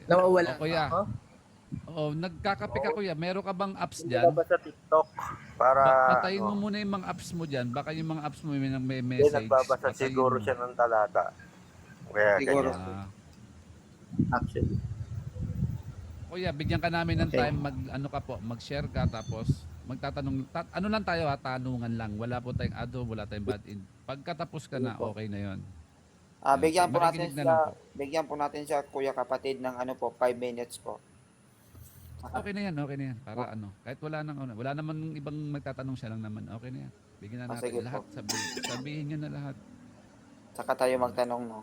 Nawawala O ba kuya, ako? nagkakape ka kuya, meron ka bang apps Hindi ka dyan? ba sa TikTok? Para Patayin mo muna yung mga apps mo dyan. Baka yung mga apps mo may hindi, message. nagbabasa Patayin siguro mo. siya ng talata. Kaya Siguro, ganyan. actually. Kuya, bigyan ka namin ng Okay. time mag-share ka tapos magtatanong. Ano lang tayo ha, tanungan lang. Wala po tayong wala tayong bad in. Pagkatapos ka Sige na, po. okay na yon. Bigyan po natin Makikinig na lang siya, po. kuya kapatid ng 5 minutes po. Okay na yan, okay na yan. Para kahit wala naman ibang magtatanong, siya lang naman. Okay na yan. Bigyan na natin Sige lahat. po. Sabihin niya na lahat. Saka tayo magtanong, no?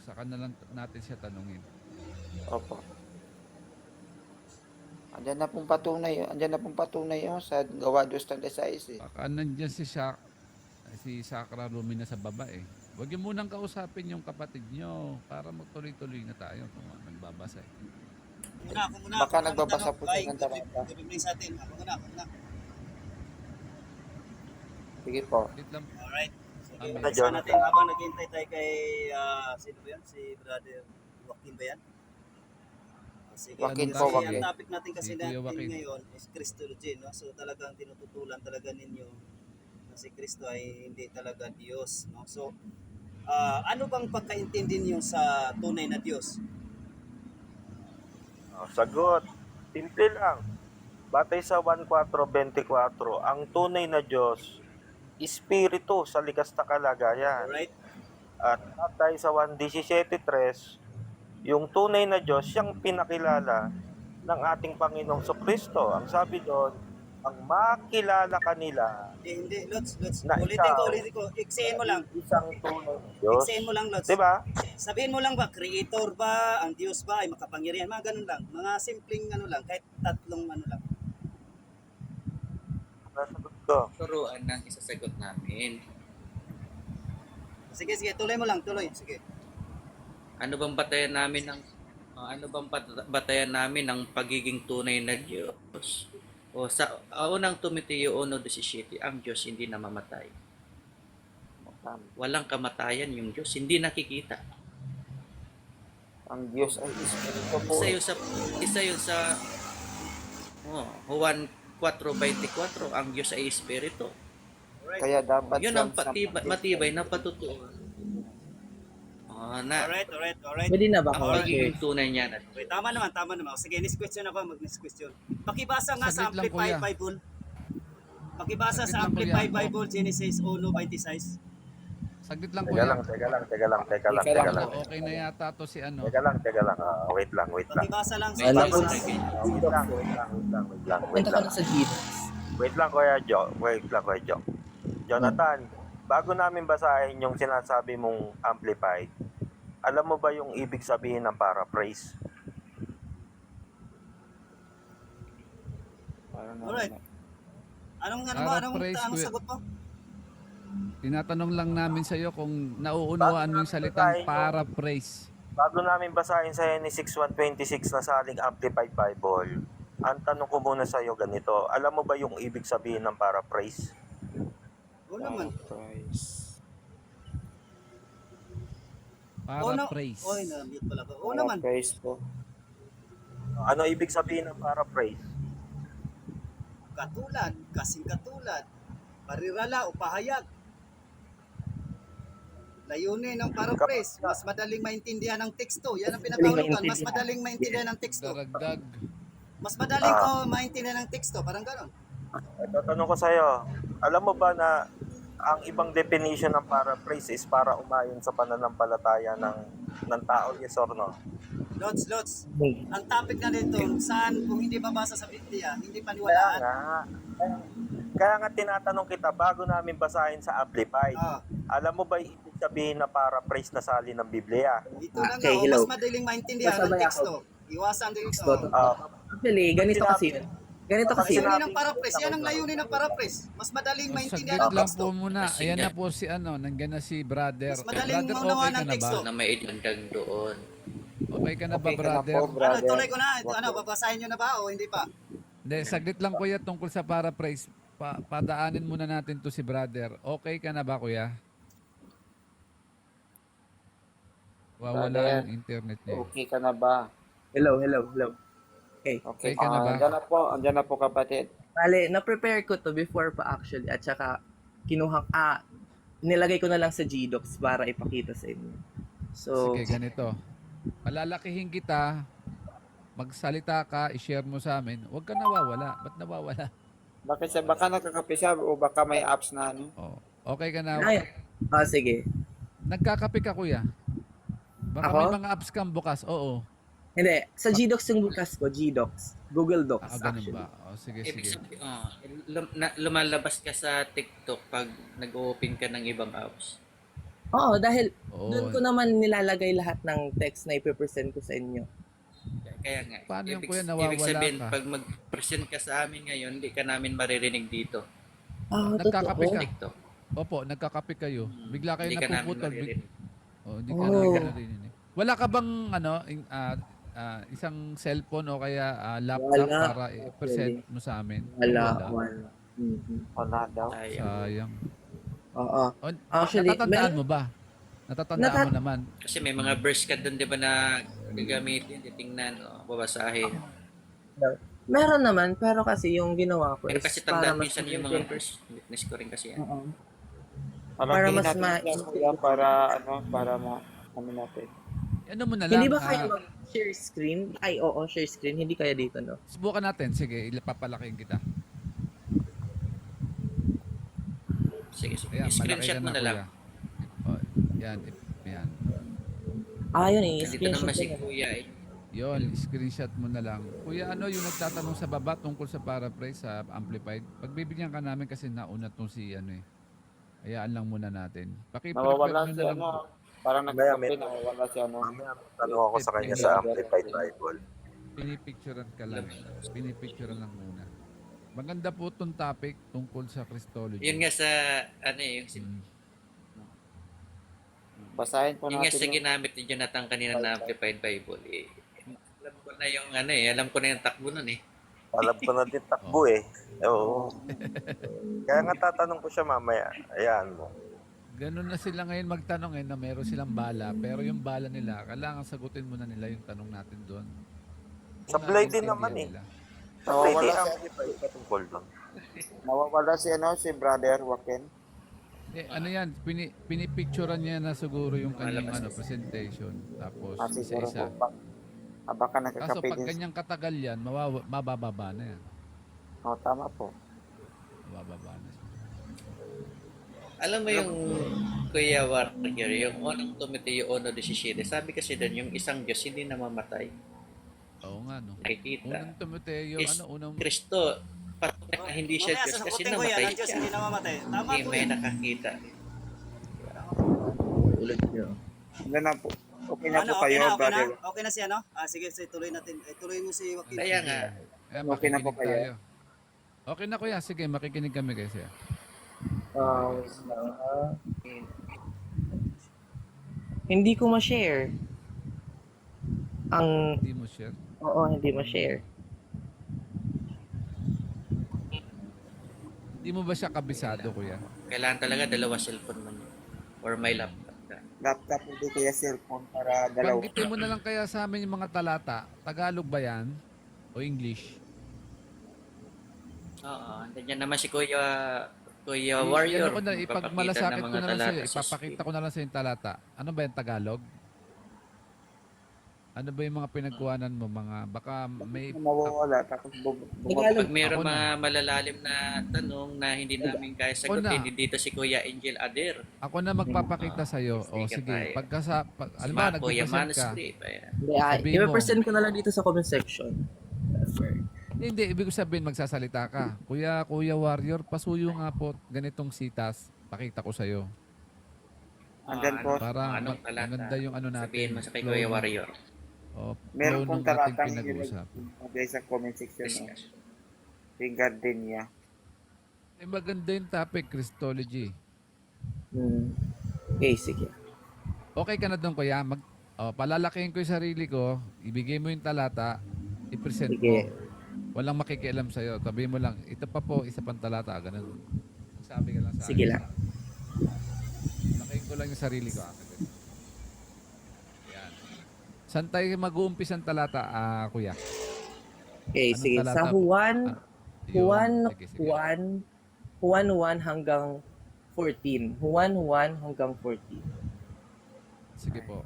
Saka na lang natin siya tanungin. Opo. Andiyan na pong patunay yun sa gawa 2:36 eh. Baka nandyan si Sakra Rumi na sa baba eh. Huwag niyo munang kausapin yung kapatid niyo para magtuloy-tuloy na tayo kung nagbabasa eh. Ako muna. Baka nagbabasa po siya ng talata. Good sa atin. Ako muna. Sige po. Wait lang. Alright. Sige, Amen. umpisa natin habang naghihintay tayo kay, sino ba yan? Si Brother Joaquin ba yan? Sige, Joaquin kasi po, ang Joaquin. topic natin kasi Si Kuya natin Joaquin. ngayon is Christology, no? So talagang tinututulan talaga ninyo na si Kristo ay hindi talaga Diyos, no? So, ano bang pagkaintindi niyo sa tunay na Diyos? Sagot. Simple lang. Batay sa 1:4:24, ang tunay na Diyos, Espiritu sa likas na kalagayan. Alright? At batay sa 1:17:3, yung tunay na Diyos, siyang pinakilala ng ating Panginoong Kristo. Ang sabi doon, ang makilala kanila Hindi, Lods. na ikaw, Ulitin ko. Iksayin mo lang. isang tunay na Diyos. Iksayin mo lang, Lods. Diba? Sabihin mo lang ba, creator ba, ang Diyos ba, ay makapangyarihan, mga ganun lang. Mga simpleng lang, kahit tatlong lang. Nasagot ko. Turuan ng isasagot namin. Sige, tuloy mo lang, Sige. Ano bang batayan namin ng pagiging tunay na Diyos? O sa unang Timoteo 1:17, ang Diyos hindi namamatay. Walang kamatayan yung Diyos, hindi nakikita. Ang Diyos ay Espiritu po. Isa yun sa Juan 4:24, ang Diyos ay Espiritu. Alright. Kaya dapat Yun ang siyang matibay na patutuan. Alright. Pwede na ba Ang ako? pagiging tunay niya na. Okay, tama naman. Sige, next question ako, next question. Pakibasa nga sa Saglit lang, Amplified kuya. Bible. Pakibasa Saglit sa lang, Amplified kuya. Bible, Genesis 1:26. Saglit lang Teka kuya. lang. Okay na yata to si ano. Teka lang. Wait lang. Pakibasa lang sa Alam ko Genesis. Wait Punta ka lang. na sa Jesus. Wait lang, Kuya Jo. Jonathan, bago namin basahin yung sinasabi mong amplified, alam mo ba yung ibig sabihin ng paraphrase? Alright. Anong Paraphrase, sagot mo? Tinatanong lang namin sa iyo kung nauunawaan mo yung salitang paraphrase. Bago namin basahin sa Genesis 1:26 na saling amplified Bible, ang tanong ko muna sa iyo ganito, alam mo ba yung ibig sabihin ng paraphrase? Oo naman. Paraphrase. Oy, na-mute pala ko. Oo naman. Praise po. Ano ibig sabihin ng paraphrase? Kasing katulad, parirala o pahayag. Layunin ng paraphrase, mas madaling maintindihan ng teksto. Yan ang pinakahulugan, mas madaling maintindihan ng teksto. Daragdag. Mas madaling maintindihan ng teksto, parang gano'n. Ito tanong ko sa iyo, alam mo ba na ang ibang definition ng paraphrase is para umayon sa pananampalataya ng tao, yes or no? Lods. Ang topic na dito, saan kung hindi mabasa sa Biblia, hindi Kaya paniwalaan. nga tinatanong kita bago namin basahin sa Amplified. Alam mo ba yung ibig sabihin na paraphrase na salin ng Biblia? Dito na Okay, nga, hello. mas madaling maintindihan ng Sabay ako. teksto. Iwasan dito. Actually, ganito kasi yun. Ganito kasi yun. Layunin ng paraphrase, yan ang layunin ng paraphrase. Mas madaling maintindihan Saglit ng lang teksto. po muna. Ayan na po si nandiyan na si brother. Mas madaling Brother, maunawa okay ka ng na teksto. ba? Na may idagdag doon. Okay ka na ba, Okay ka na brother? po, brother. Tuloy ko na. Babasahin nyo na ba o hindi pa? Hindi, saglit lang kuya tungkol sa paraphrase. Padaanin muna natin to si brother. Okay ka na ba, kuya? Wawala Brother, yung internet niya. Okay ka na ba? Hello, hello, hello. Okay. Okay, Okay ka na ba? Andyan na po kapatid. Bale, na-prepare ko to before pa actually at saka nilagay ko na lang sa Gdocs para ipakita sa inyo. So, Sige, ganito. Palalakihin kita, magsalita ka, i-share mo sa amin. Huwag ka nawawala. Ba't nawawala? Baka nakakape siya o baka may apps na ano. Oh. Okay ka na. ay, sige. Nagkakape ka, kuya. Baka Ako? may mga apps kang bukas. Oo. Hindi, sa Gdocs yung bukas ko, Gdocs. Google Docs Ganun actually. ba? Oh, sige, Ibig sige. sabihin, lumalabas ka sa TikTok pag nag-open ka ng ibang apps. Oo, dahil Oo. doon ko naman nilalagay lahat ng text na ipipresent ko sa inyo. Kaya nga, Paano yung ibig, kuya ibig nawawala sabihin, ka? pag mag-present ka sa amin ngayon, hindi ka namin maririnig dito. Nagkakape Sa ka. TikTok. Opo, nagkakape kayo. Bigla kayo Hindi ka namin napuputol. maririnig. Hindi ka Oh. narinig. Wala ka bang isang cellphone o kaya laptop Wala. para i-present mo sa amin? Wala. Wala daw. Sayang. Sayang. Oo. O, Actually, natatandaan mo ba? Natatandaan mo naman. Kasi may mga verse ka doon, di ba, na gagamitin, titingnan, babasahin. Meron naman, pero kasi yung ginawa ko Pero is kasi para tandaan mas minsan yung mga verse, witness ko rin kasi yan. Oo. Para mas ano natin. Ano mo na lang. Hindi ba kaya mag-share screen? Ay, oo, share screen. Hindi kaya dito, no? Subukan natin. Sige, papalaking kita. Sige, sige. Ayan, malaki Screenshot ka mo na lang. kuya. Oh, yan. Yan. Yun eh. Dito Screenshot naman si ko na. Kuya eh. Yon, screenshot mo na lang. Kuya, ano yung nagtatanong sa baba tungkol sa paraphrase sa Amplified? Pagbibigyan ka namin kasi nauna tong si ano eh. Hayaan lang muna natin. Nawawala nyo si na lang. ano. Parang nagkape, nawawala si ano. Tanong ako sa kanya sa Amplified Bible. Pinipicturean ka lang. Pinipicturean lang muna. Maganda po itong topic tungkol sa Christology. Yun nga sa, ano eh, yung, Mm. Basahin po yun nga natin sa ginamit ni Jonathan kanina na Amplified Bible eh. Alam ko na yung ano eh, alam ko na yung takbo nun eh. Alam ko na din takbo eh. Oo. Kaya nga tatanong ko siya mamaya. Ayan mo. Ganun na sila ngayon magtanong eh na meron silang bala. Pero yung bala nila, kailangan sagutin muna nila yung tanong natin doon. Sablay din Naiintindihan naman eh. nila. Sablay Nawawala din si- Amplified patungkol doon. Nawawala si Brother Joaquin. Ano yan, pinipicturean niya na siguro yung kanyang Malabas kasi. presentation. Tapos Siguro isa-isa. po. Baka Kaso nagkakape pag din. ganyang katagal yan, mabababa na yan. Tama po. Mabababa na siya. Alam mo yung Kuya Warrior, yung unang Timoteo 1:17, sabi kasi doon, yung isang Diyos hindi namamatay. Oo nga, no? Nakikita. Unang Timoteo, Is- unang... Kristo, patunay na hindi siya Mamaya Diyos kasi sasagutin ko yan, namatay ang Diyos siya. hindi namamatay. Tama Hindi po may yan. nakakita. Ulit nyo. Ano na po. Okay na po Okay kayo, na, okay na? Brother. Okay na si ano? Sige, tuloy natin. Tuloy mo si Joaquin. Kaya nga, Okay na po makikinig kayo. tayo. Okay na kuya, sige, makikinig kami kasi. Hindi ko ma-share. Ang, Hindi mo share. hindi ma-share. Hindi mo ba siya kabisado, kuya? kailangan talaga dalawa cellphone mo niya. Or may laptop ka. Laptop, hindi kaya cellphone para dalawa. Banggitin mo na lang kaya sa amin yung mga talata. Tagalog ba yan? O English? Oo, nandiyan naman si Kuya Ano Warrior. ko na, Magpapakita ipagmalasakit ng ko mga na lang talata sa'yo. sa Ipapakita ko na lang sa'yo yung talata. Ano ba yung Tagalog? Ano ba yung mga pinagkuhanan mo? Baka may... Mawawala, tapos Pag mayroong Ako na. mga malalalim na tanong na hindi namin kaya Ako na. sagutin, dito si Kuya Angel Ader. Ako na magpapakita sa'yo. O Sige, sige, tayo. alam ba, Mga Kuya nag-present ka. Manuscript. Ayan. Hindi, Sabihin mo. i-present ko na lang dito sa comment section. Hindi, ibig ko sabihin magsasalita ka. Kuya Warrior, pasuyo nga po ganitong sitas. Pakita ko sa'yo. Andyan po. Para Anong talata? maganda yung ano natin. Sabihin mo sa kay flow Kuya ng- Warrior. O, Meron flow pong ng ating talatang pinag-uusap. ilagay sa comment section. Discuss. Yung gardenia. Eh, maganda yung topic, Christology. Okay, sige. Okay ka na doon, kuya. Palalakihin ko yung sarili ko. Ibigay mo yung talata. I-present mo. Sige. Walang makikialam sa'yo. Tabi mo lang, ito pa po, isa pang talata. Ganun. Sabi ka lang sa Sige akin. lang. Lakihin ko lang yung sarili ko. Yan. Saan tayo mag-uumpisa ang talata, kuya? Okay, Anong sige. talata Sa po? Juan, Yun. Sige. Juan 1 hanggang 14. Juan 1 hanggang 14. Sige po.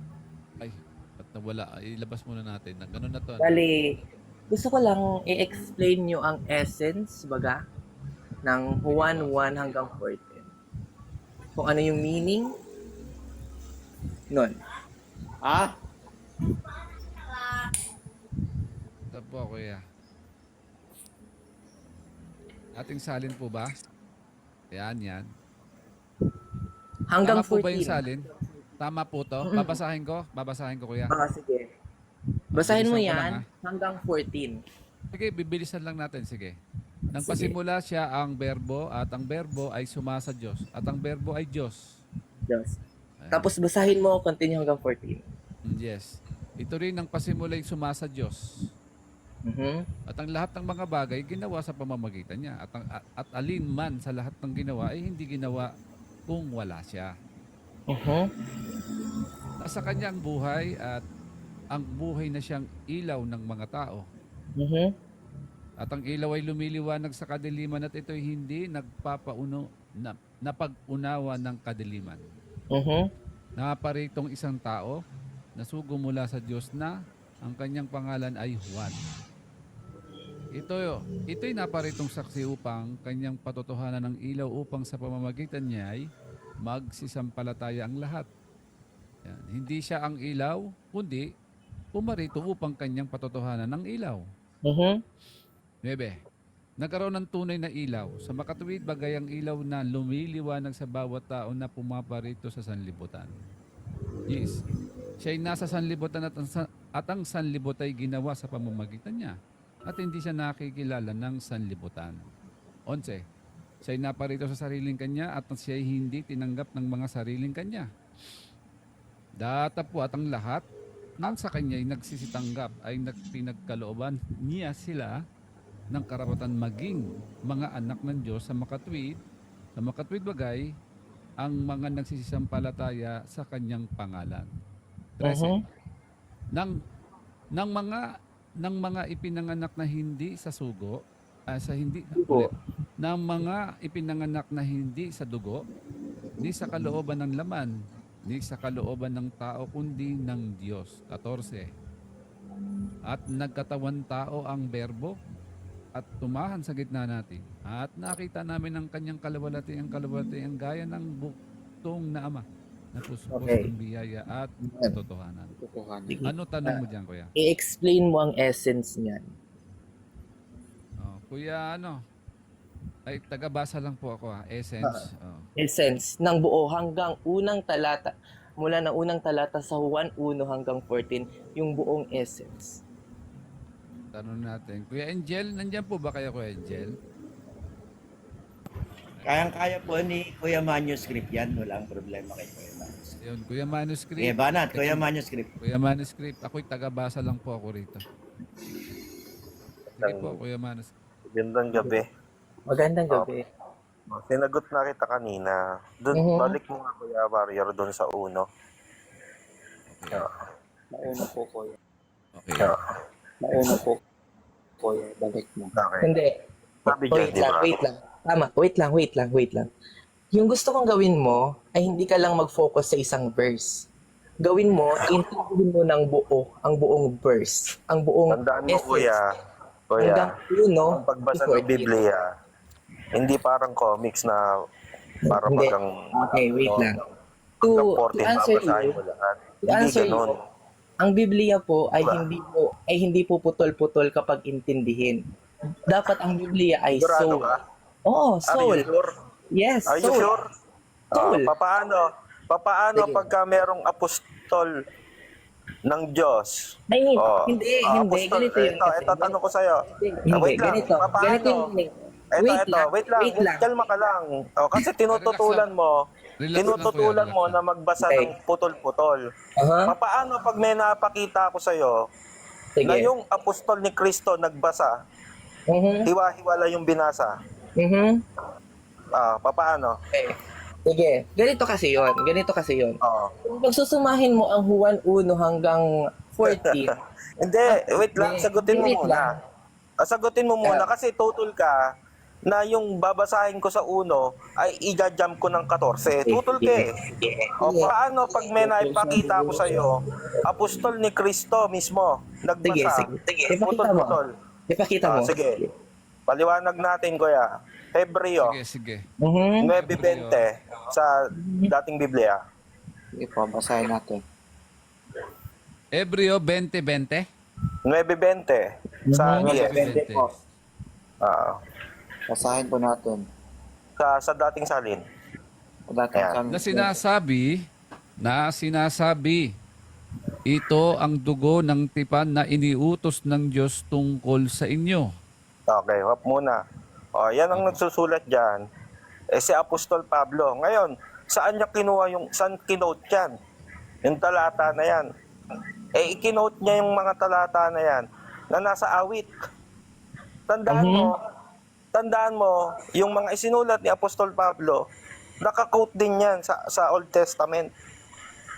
Ay, ba't nawala? Ilabas muna natin. Ganun na to. ano? Bali, gusto ko lang i-explain nyo ang essence, baga, ng Juan 1 hanggang 14. Kung ano yung meaning nun. Ito po, kuya. Ating salin po ba? Yan. Hanggang Tama po ba yung 14. salin? Tama po to? Babasahin ko, kuya. Sige. Basahin mo Bilisan ko lang, yan hanggang 14. Sige, bibilisan lang natin. Sige. Nang Sige. pasimula siya ang berbo at ang berbo ay sumasa Diyos at ang berbo ay Diyos. Yes. Ayan. Tapos basahin mo, continue hanggang 14. Yes. Ito rin ang pasimula ay sumasa Diyos. Mhm. At ang lahat ng mga bagay ginawa sa pamamagitan niya. At alin man sa lahat ng ginawa ay hindi ginawa kung wala siya. Mhm. Nasa kanya ang buhay at ang buhay na siyang ilaw ng mga tao. Mhm. At ang ilaw ay lumiliwanag sa kadiliman at ito'y hindi napag-unawa ng kadiliman. Mhm. Naparitong isang tao na sugo mula sa Diyos na ang kanyang pangalan ay Juan. Ito'y naparitong saksi upang kanyang patotohanan ng ilaw upang sa pamamagitan niya ay magsisampalataya ang lahat. Yan. Hindi siya ang ilaw, kundi pumarito upang kanyang patotohanan ng ilaw. Mhm. 9. Nagkaroon ng tunay na ilaw. Sa makatuwid bagay ang ilaw na lumiliwanag sa bawat tao na pumaparito sa sanlibutan. Yes. Siya ay nasa sanlibutan at ang sanlibutan ay ginawa sa pamamagitan niya. At hindi siya nakikilala ng sanlibutan. 11. Siya ay naparito sa sariling kanya at siya ay hindi tinanggap ng mga sariling kanya. Datapwat ang lahat nang sa kanya ay nagsisitanggap ay pinagkalooban niya sila ng karapatan maging mga anak ng Diyos sa makatwid bagay ang mga nagsisisampalataya sa kanyang pangalan. 13. Nang mga ipinanganak na hindi sa sugo, ng mga ipinanganak na hindi sa dugo, ni sa kalooban ng laman, ni sa kalooban ng tao kundi ng Diyos. 14. At nagkatawan tao ang berbo at tumahan sa gitna natin. At nakita namin ang kanyang kalawalati ang gaya ng buktong na ama na puspos Okay. ng biyaya at katotohanan. Sige. Ano tanong mo dyan, kuya? I-explain mo ang essence niyan. Kuya, ay tagabasa lang po ako essence. Essence ng buo hanggang unang talata. Mula ng unang talata sa Juan 1 hanggang 14, yung buong essence. Tanong natin. Kuya Angel, nandyan po ba kayo, Kuya Angel? Kayang-kaya po ni Kuya Manuscript yan. Wala ang problema kay Kuya Manuscript. Yun, Kuya Manuscript. Eh, banat, Kuya Manuscript. Kuya Manuscript, ako'y tagabasa lang po ako rito. Sige po, Kuya Manuscript. Gandang gabi. Magandang gabi. Sinagot na kita kanina. Doon, balik mo nga Kuya Warrior doon sa uno. Mauna po, kuya. Okay. Mauna po, kuya. Balik mo. Okay. Hindi. Sabi dyan, di ba? Wait lang. Tama. Wait lang. Yung gusto kong gawin mo ay hindi ka lang mag-focus sa isang verse. Gawin mo, intindihin mo ng buo, ang buong verse, ang buong Tandaan mo, essence. Kuya. Hanggang Ang pagbasa ng Biblia, hindi parang comics na para Hindi. pag ang Okay, wait lang. hanggang To 14 answer babasahin you, mo lahat. to Hindi answer you, ganun. ang Biblia po ay Diba? hindi po putol-putol kapag intindihin. Dapat ang Biblia ay Sigurado soul. ka? Oo, Are soul. you sure? Yes, Are you soul. sure? Soul. Papaano Sige. pagka merong apostol ng Diyos? Ay, Oh, hindi. apostol. Ganito yun. kasi. Ito, tanong ko sa'yo. Hindi, Wait lang, ganito. papaano? Ganito yung meaning. Wait lang. Kalma ka lang. Kasi tinututulan mo na magbasa Okay. ng putol-putol. Aha. Paano pag may napakita ako sa'yo na Sige. yung apostol ni Kristo nagbasa, hiwa-hiwala yung binasa? Paano? Okay. Sige. Ganito kasi yon. Oo. Kung pagsusumahin mo ang Juan 1 hanggang 14. Hindi, wait lang, sagutin mo Wait muna. Sagutin mo muna kasi total ka na yung babasahin ko sa uno ay i-jump ko ng 14. Tutol ka eh. O paano pag may naipakita ko sa iyo, apostol ni Kristo mismo, Sige, nagbasa, sige. Ipakita mo. putol-putol. Ipakita mo. Sige. Paliwanag natin, kuya. Hebreo, Sige. 9:20 sa dating Biblia. Sige po, basahin natin. Hebreo 20:20. 9:20 sa EF. 20. po. Ah, Basahin po natin. sa dating salin. Dating Ayan. salin. Na sinasabi, ito ang dugo ng tipan na iniutos ng Diyos tungkol sa inyo. Okay, wap muna. O, yan ang nagsusulat dyan. Si Apostol Pablo. Ngayon, saan niya kinuha saan kinote yan? Yung talata na yan. Ikinote niya yung mga talata na yan na nasa awit. Tandaan mo, yung mga isinulat ni Apostol Pablo, naka-quote din yan sa Old Testament.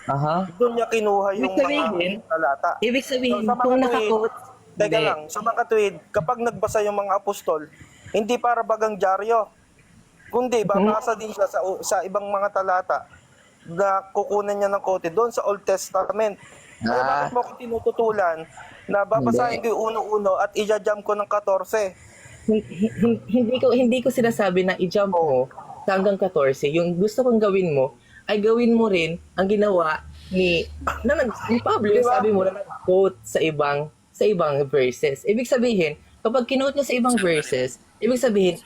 Aha. Doon niya kinuha yung Ibig sabihin, mga talata. Ibig sabihin, So, sa mga kung tuwid, nakakot, Teka lang, sa mga tuwid, kapag nagbasa yung mga apostol, hindi para bagang dyaryo, kundi babasa din siya sa ibang mga talata na kukunan niya ng kote doon sa Old Testament. Kaya bakit mo ko tinututulan na babasahin ko yung uno-uno at i-jump ko ng 14? hindi ko sinasabi na i-jump mo sa hanggang 14. Yung gusto kong gawin mo, ay gawin mo rin ang ginawa ni Pablo. Diba? Sabi mo na nag-quote sa ibang verses. Ibig sabihin, kapag kinote niya sa ibang verses, ibig sabihin,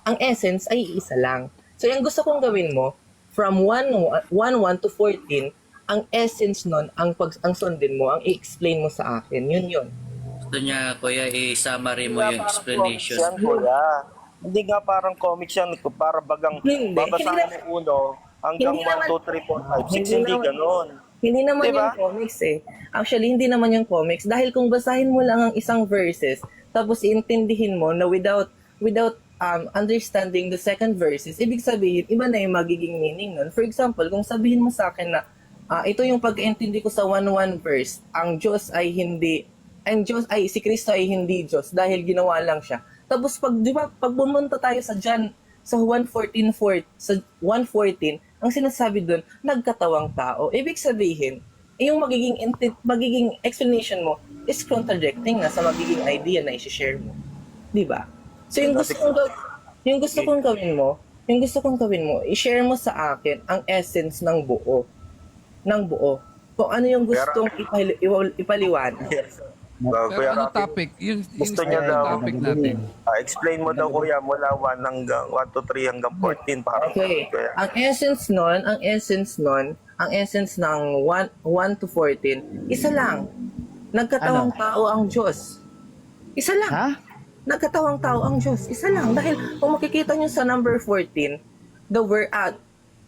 ang essence ay isa lang. So, yung gusto kong gawin mo, from 1:1 to 14, ang essence nun, ang sundin mo, ang i-explain mo sa akin, yun. Gusto niya, kuya, i-summary mo yung explanation. Yan, kuya. Hindi nga parang comics yan, para bagang Hindi. babasahin mo uno hanggang Hindi 1, 2, 3, 4, 5, 6, hindi ganon. Hindi naman Diba? yung comics eh. Actually, hindi naman yung comics. Dahil kung basahin mo lang ang isang verses, tapos iintindihin mo na without understanding the second verses, ibig sabihin, iba na yung magiging meaning nun. For example, kung sabihin mo sa akin na, ito yung pag-intindi ko sa 1:1 verse, si Kristo ay hindi Diyos dahil ginawa lang siya. Tapos di ba, pag bumunta tayo sa John, sa 1:14, ang sinasabi doon, nagkatawang tao. Ibig sabihin, yung magiging explanation mo is contradicting na sa magiging idea na i-share mo. Di ba? So yung gusto kong gawin mo, i-share mo sa akin ang essence ng buo. Kung ano yung gustong ipaliwanag. Pero Kuya ano Rafi, topic? Yung gusto niya daw. topic natin. Explain mo daw, kuya, mula 1 to 3 hanggang 14. Parang Okay. kuya. Ang essence ng 1 to 14, isa lang. Nagkatawang tao ang Diyos. Isa lang. Ha? Nagkatawang tao ang Diyos. Isa lang. Dahil kung makikita nyo sa number 14, the word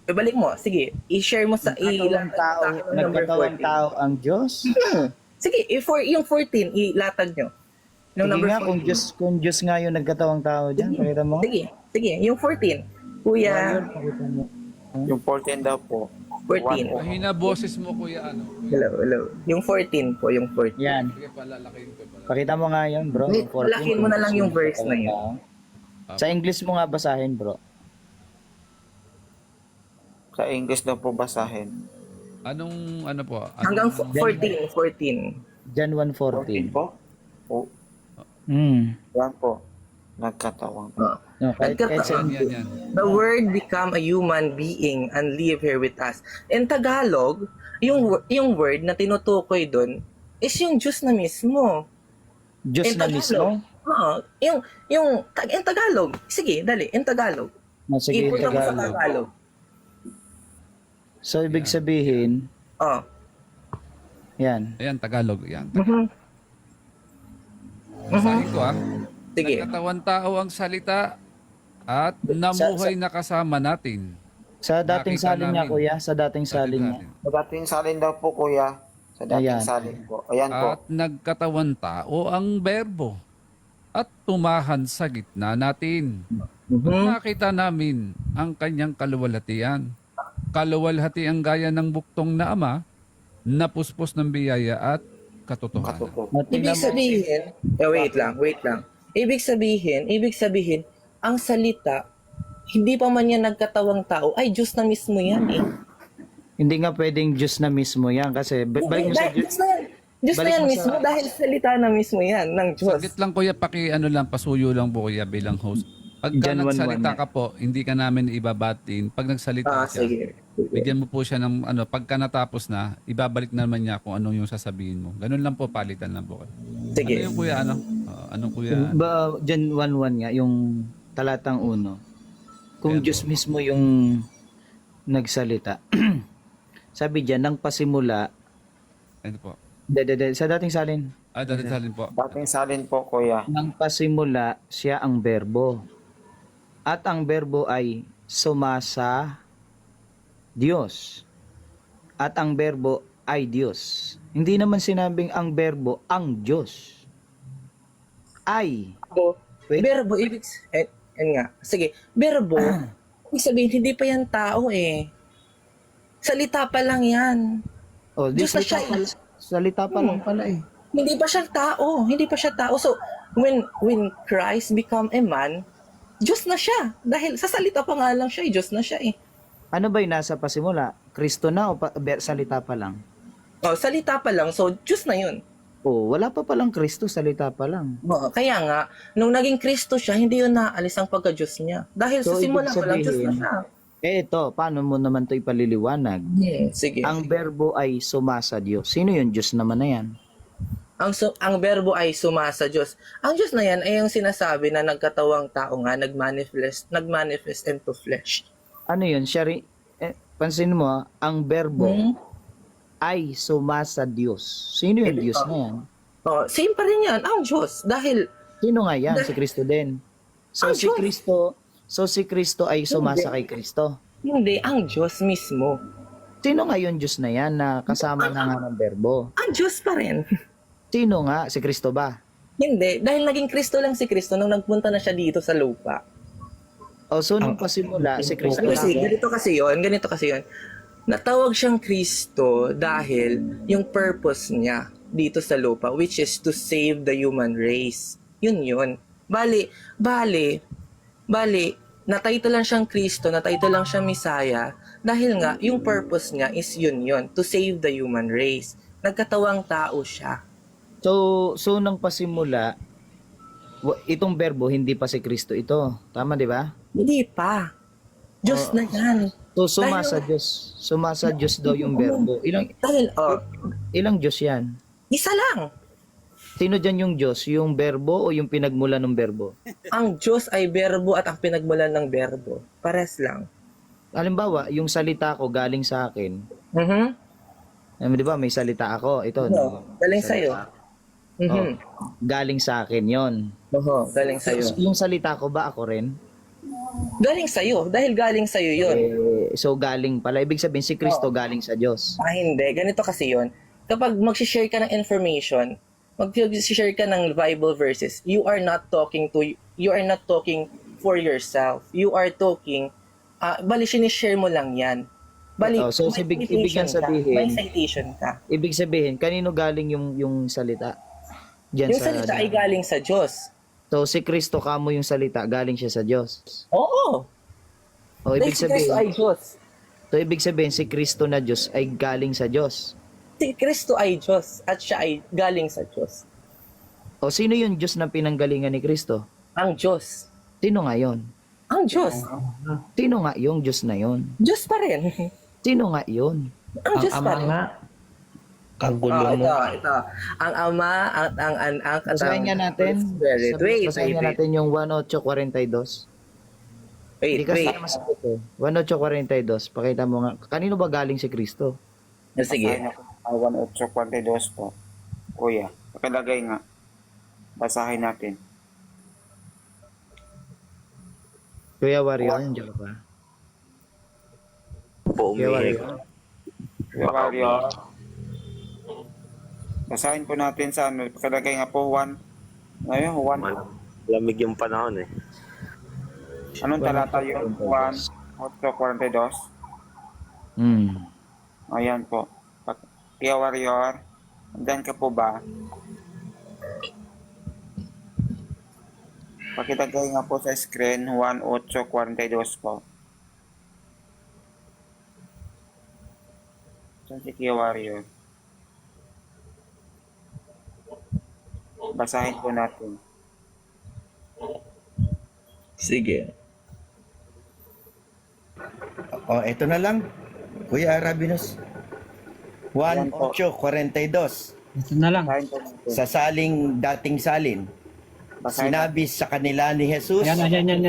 ibalik mo. Sige, i-share mo sa Nagkatawang tao ang Diyos? Sige, yung 14, ilatag nyo. Yung Sige number nga, 14. kung Diyos nga yung nagkatawang tao dyan, pakita mo. Sige, yung 14. Kuya, Pakita mo. Yung 14 daw po. 14. Mahina boses mo, kuya. Hello. Yung 14 po, yung 14. Yan. Sige, palalakihin ko. Pakita mo nga yun, bro. Wait, 14, lakin mo na lang yung verse na yun. Sa English mo nga basahin, bro. Sa English daw po basahin. Anong, ano po? Hanggang 14. John 1:14. po? O, yan po. Nagkatawang tao. No, kahit sa Yan. The Word become a human being and live here with us. In Tagalog, yung word na tinutukoy doon is yung Diyos na mismo. Diyos In na Tagalog. mismo? Oo. In Tagalog. Sige, dali. In Tagalog. Sige, Ipunta mo sa Tagalog. Tagalog. So, ibig sabihin, Oh. yan. Ayan, Tagalog. Yan. Mhm. Basahin ko Sige. Nagkatawan tao ang salita at namuhay na kasama natin. Sa dating Nakita salin niya, namin. kuya. Sa dating salin niya. Sa dating salin daw po, kuya. Sa dating Ayan. salin po. Ayan po. At nagkatawan tao ang berbo at tumahan sa gitna natin. At nakita namin ang kanyang kaluwalhatian. Kaluwalhati ang gaya ng buktong na ama, napuspos ng biyaya at katotohanan. Ibig sabihin, wait lang. Ibig sabihin, ang salita, hindi pa man yan nagkatawang tao, ay Diyos na mismo yan eh. Hindi nga pwedeng Diyos na mismo yan kasi balik mo sa Diyos. Diyos na balik yan mo sa- mismo dahil salita na mismo yan ng Diyos. Saglit lang kuya, pasuyo lang po kuya bilang host. Pagka Jan 1:1 nagsalita yan. ka po, hindi ka namin ibabatin. Pag nagsalita siya, Sige. bigyan mo po siya ng pagka natapos na, ibabalik naman niya kung ano yung sasabihin mo. Ganun lang po, palitan lang po. Sige. Ano yung kuya, anong kuya? Jan 1:1 nga, yung talatang 1. Kung Ayan Diyos mismo yung nagsalita. Sabi diyan, nang pasimula, Ano po? sa dating salin, Dadasalin po. Dating salin po, kuya. nang pasimula siya ang berbo. At ang berbo ay sumasa Diyos. At ang berbo ay Diyos. Hindi naman sinabing ang berbo ang Diyos. Ay. Wait. Verbo, yan nga. Sige, verbo, ibig sabihin, hindi pa yan tao eh. Salita pa lang yan. Oh, di Diyos na salita siya pa, salita pa lang pala eh. Hindi pa siya tao. Hindi pa siya tao. So, when Christ become a man, Diyos na siya. Dahil sa salita pa nga lang siya, Diyos na siya eh. Ano ba yung nasa pasimula? Kristo na o salita pa lang? Oh, salita pa lang, so Diyos na yun. Oh, wala pa palang Kristo, salita pa lang. Oh, kaya nga, nung naging Kristo siya, hindi yun naalis ang pagka-Diyos niya. Dahil So, sa simula ibig pa lang, Diyos na sabihin, siya. Ito, paano mo naman ito ipaliliwanag? Sige. Ang berbo ay sumasa Diyos. Sino yun? Diyos naman na yan. Ang verbo ay sumasa Diyos. Ang Diyos na yan ay yung sinasabi na nagkatawang tao nga, nagmanifest into flesh. Ano yun? Pansin mo, ang berbo ay sumasa Diyos. Sino yung Diyos na yan? Oh, same pa rin yan, ang Diyos. Dahil, Sino nga yan? Si Kristo din. So Ang Diyos. si Kristo ay sumasa kay Kristo. hindi, ang Diyos mismo. Sino nga yung Diyos na yan na kasama na nga ng berbo? Ang Diyos pa rin. Sino nga? Si Kristo ba? Hindi, dahil naging Kristo lang si Kristo nung nagpunta na siya dito sa lupa. O so nung pasimula, si Kristo Kasi, lang. ganito kasi yun. Natawag siyang Kristo dahil yung purpose niya dito sa lupa, which is to save the human race. Yun. Bali, natayto lang siyang Kristo, natayto lang siyang Messiah, dahil nga, yung purpose niya is yun, to save the human race. Nagkatawang tao siya. So nang pasimula, itong berbo hindi pa si Kristo ito. Tama, di ba? Hindi pa. Diyos na yan. So sumasa Diyos daw yung berbo. Ilang Diyos yan? Isa lang. Sino dyan yung Diyos? Yung berbo o yung pinagmula ng berbo? Ang Diyos ay berbo at ang pinagmulan ng berbo. Pares lang. Halimbawa, yung salita ko galing sa akin. Di ba, may salita ako. Ito, Galing salita. sa'yo. Galing sa akin yon. Galing sa'yo. Yung salita ko ba ako rin? Galing sa'yo. Dahil galing sa'yo yun. So galing pala. Ibig sabihin si Kristo galing sa Diyos. Hindi. Ganito kasi yun. Kapag mag-share ka ng information, mag-share ka ng Bible verses, you are not talking for yourself. You are talking, bali, sinishare mo lang yan. Bali, So may ibig citation ka. sabihin, May citation ka. ibig sabihin, kanino galing yung salita? Diyan Yung salita ay galing sa Diyos. So si Kristo kamo yung salita, galing siya sa Diyos. Oo. O Dahil ibig si Kristo ay sabihin, Diyos. so ibig sabihin si Kristo na Diyos ay galing sa Diyos. Si Kristo ay Diyos at siya ay galing sa Diyos. O sino yung Diyos na pinanggalingan ni Kristo? Ang Diyos. Sino nga yon? Ang Diyos. Sino nga yung Diyos na yon? Diyos pa rin. Sino nga yon? Ang Diyos pa rin. Kagulo mo. Ito. Ang Ama at ang Anak at Basahin nga natin. Basahin nga natin yung 1:8:42. Hindi kasi Wait. masagot eh. 1:8:42. Pakita mo nga. Kanino ba galing si Kristo? Sige. 1:8:42 po. Kuya, pakilagay nga. Basahin natin. Kuya Wario, nandiyan ka pa? Kuya Wario. Kuya Mario. Basahin po natin sa ano. Pakilagay nga po 1. Ayun, 1. Lamig yung panahon eh. Anong talata yun? 1:8:42. Hmm. Ayan po. Kuya Warrior. Andyan ka po ba? Pakitagay nga po sa screen, 1842 po. Saan si Kia Warrior? Basahin po natin. Sige. O, eto na lang. Kuya Rabinos. Yan po. 18:42. Basahin po natin. Sa saling dating salin, Basahin sinabi sa kanila ni Jesus, Yan.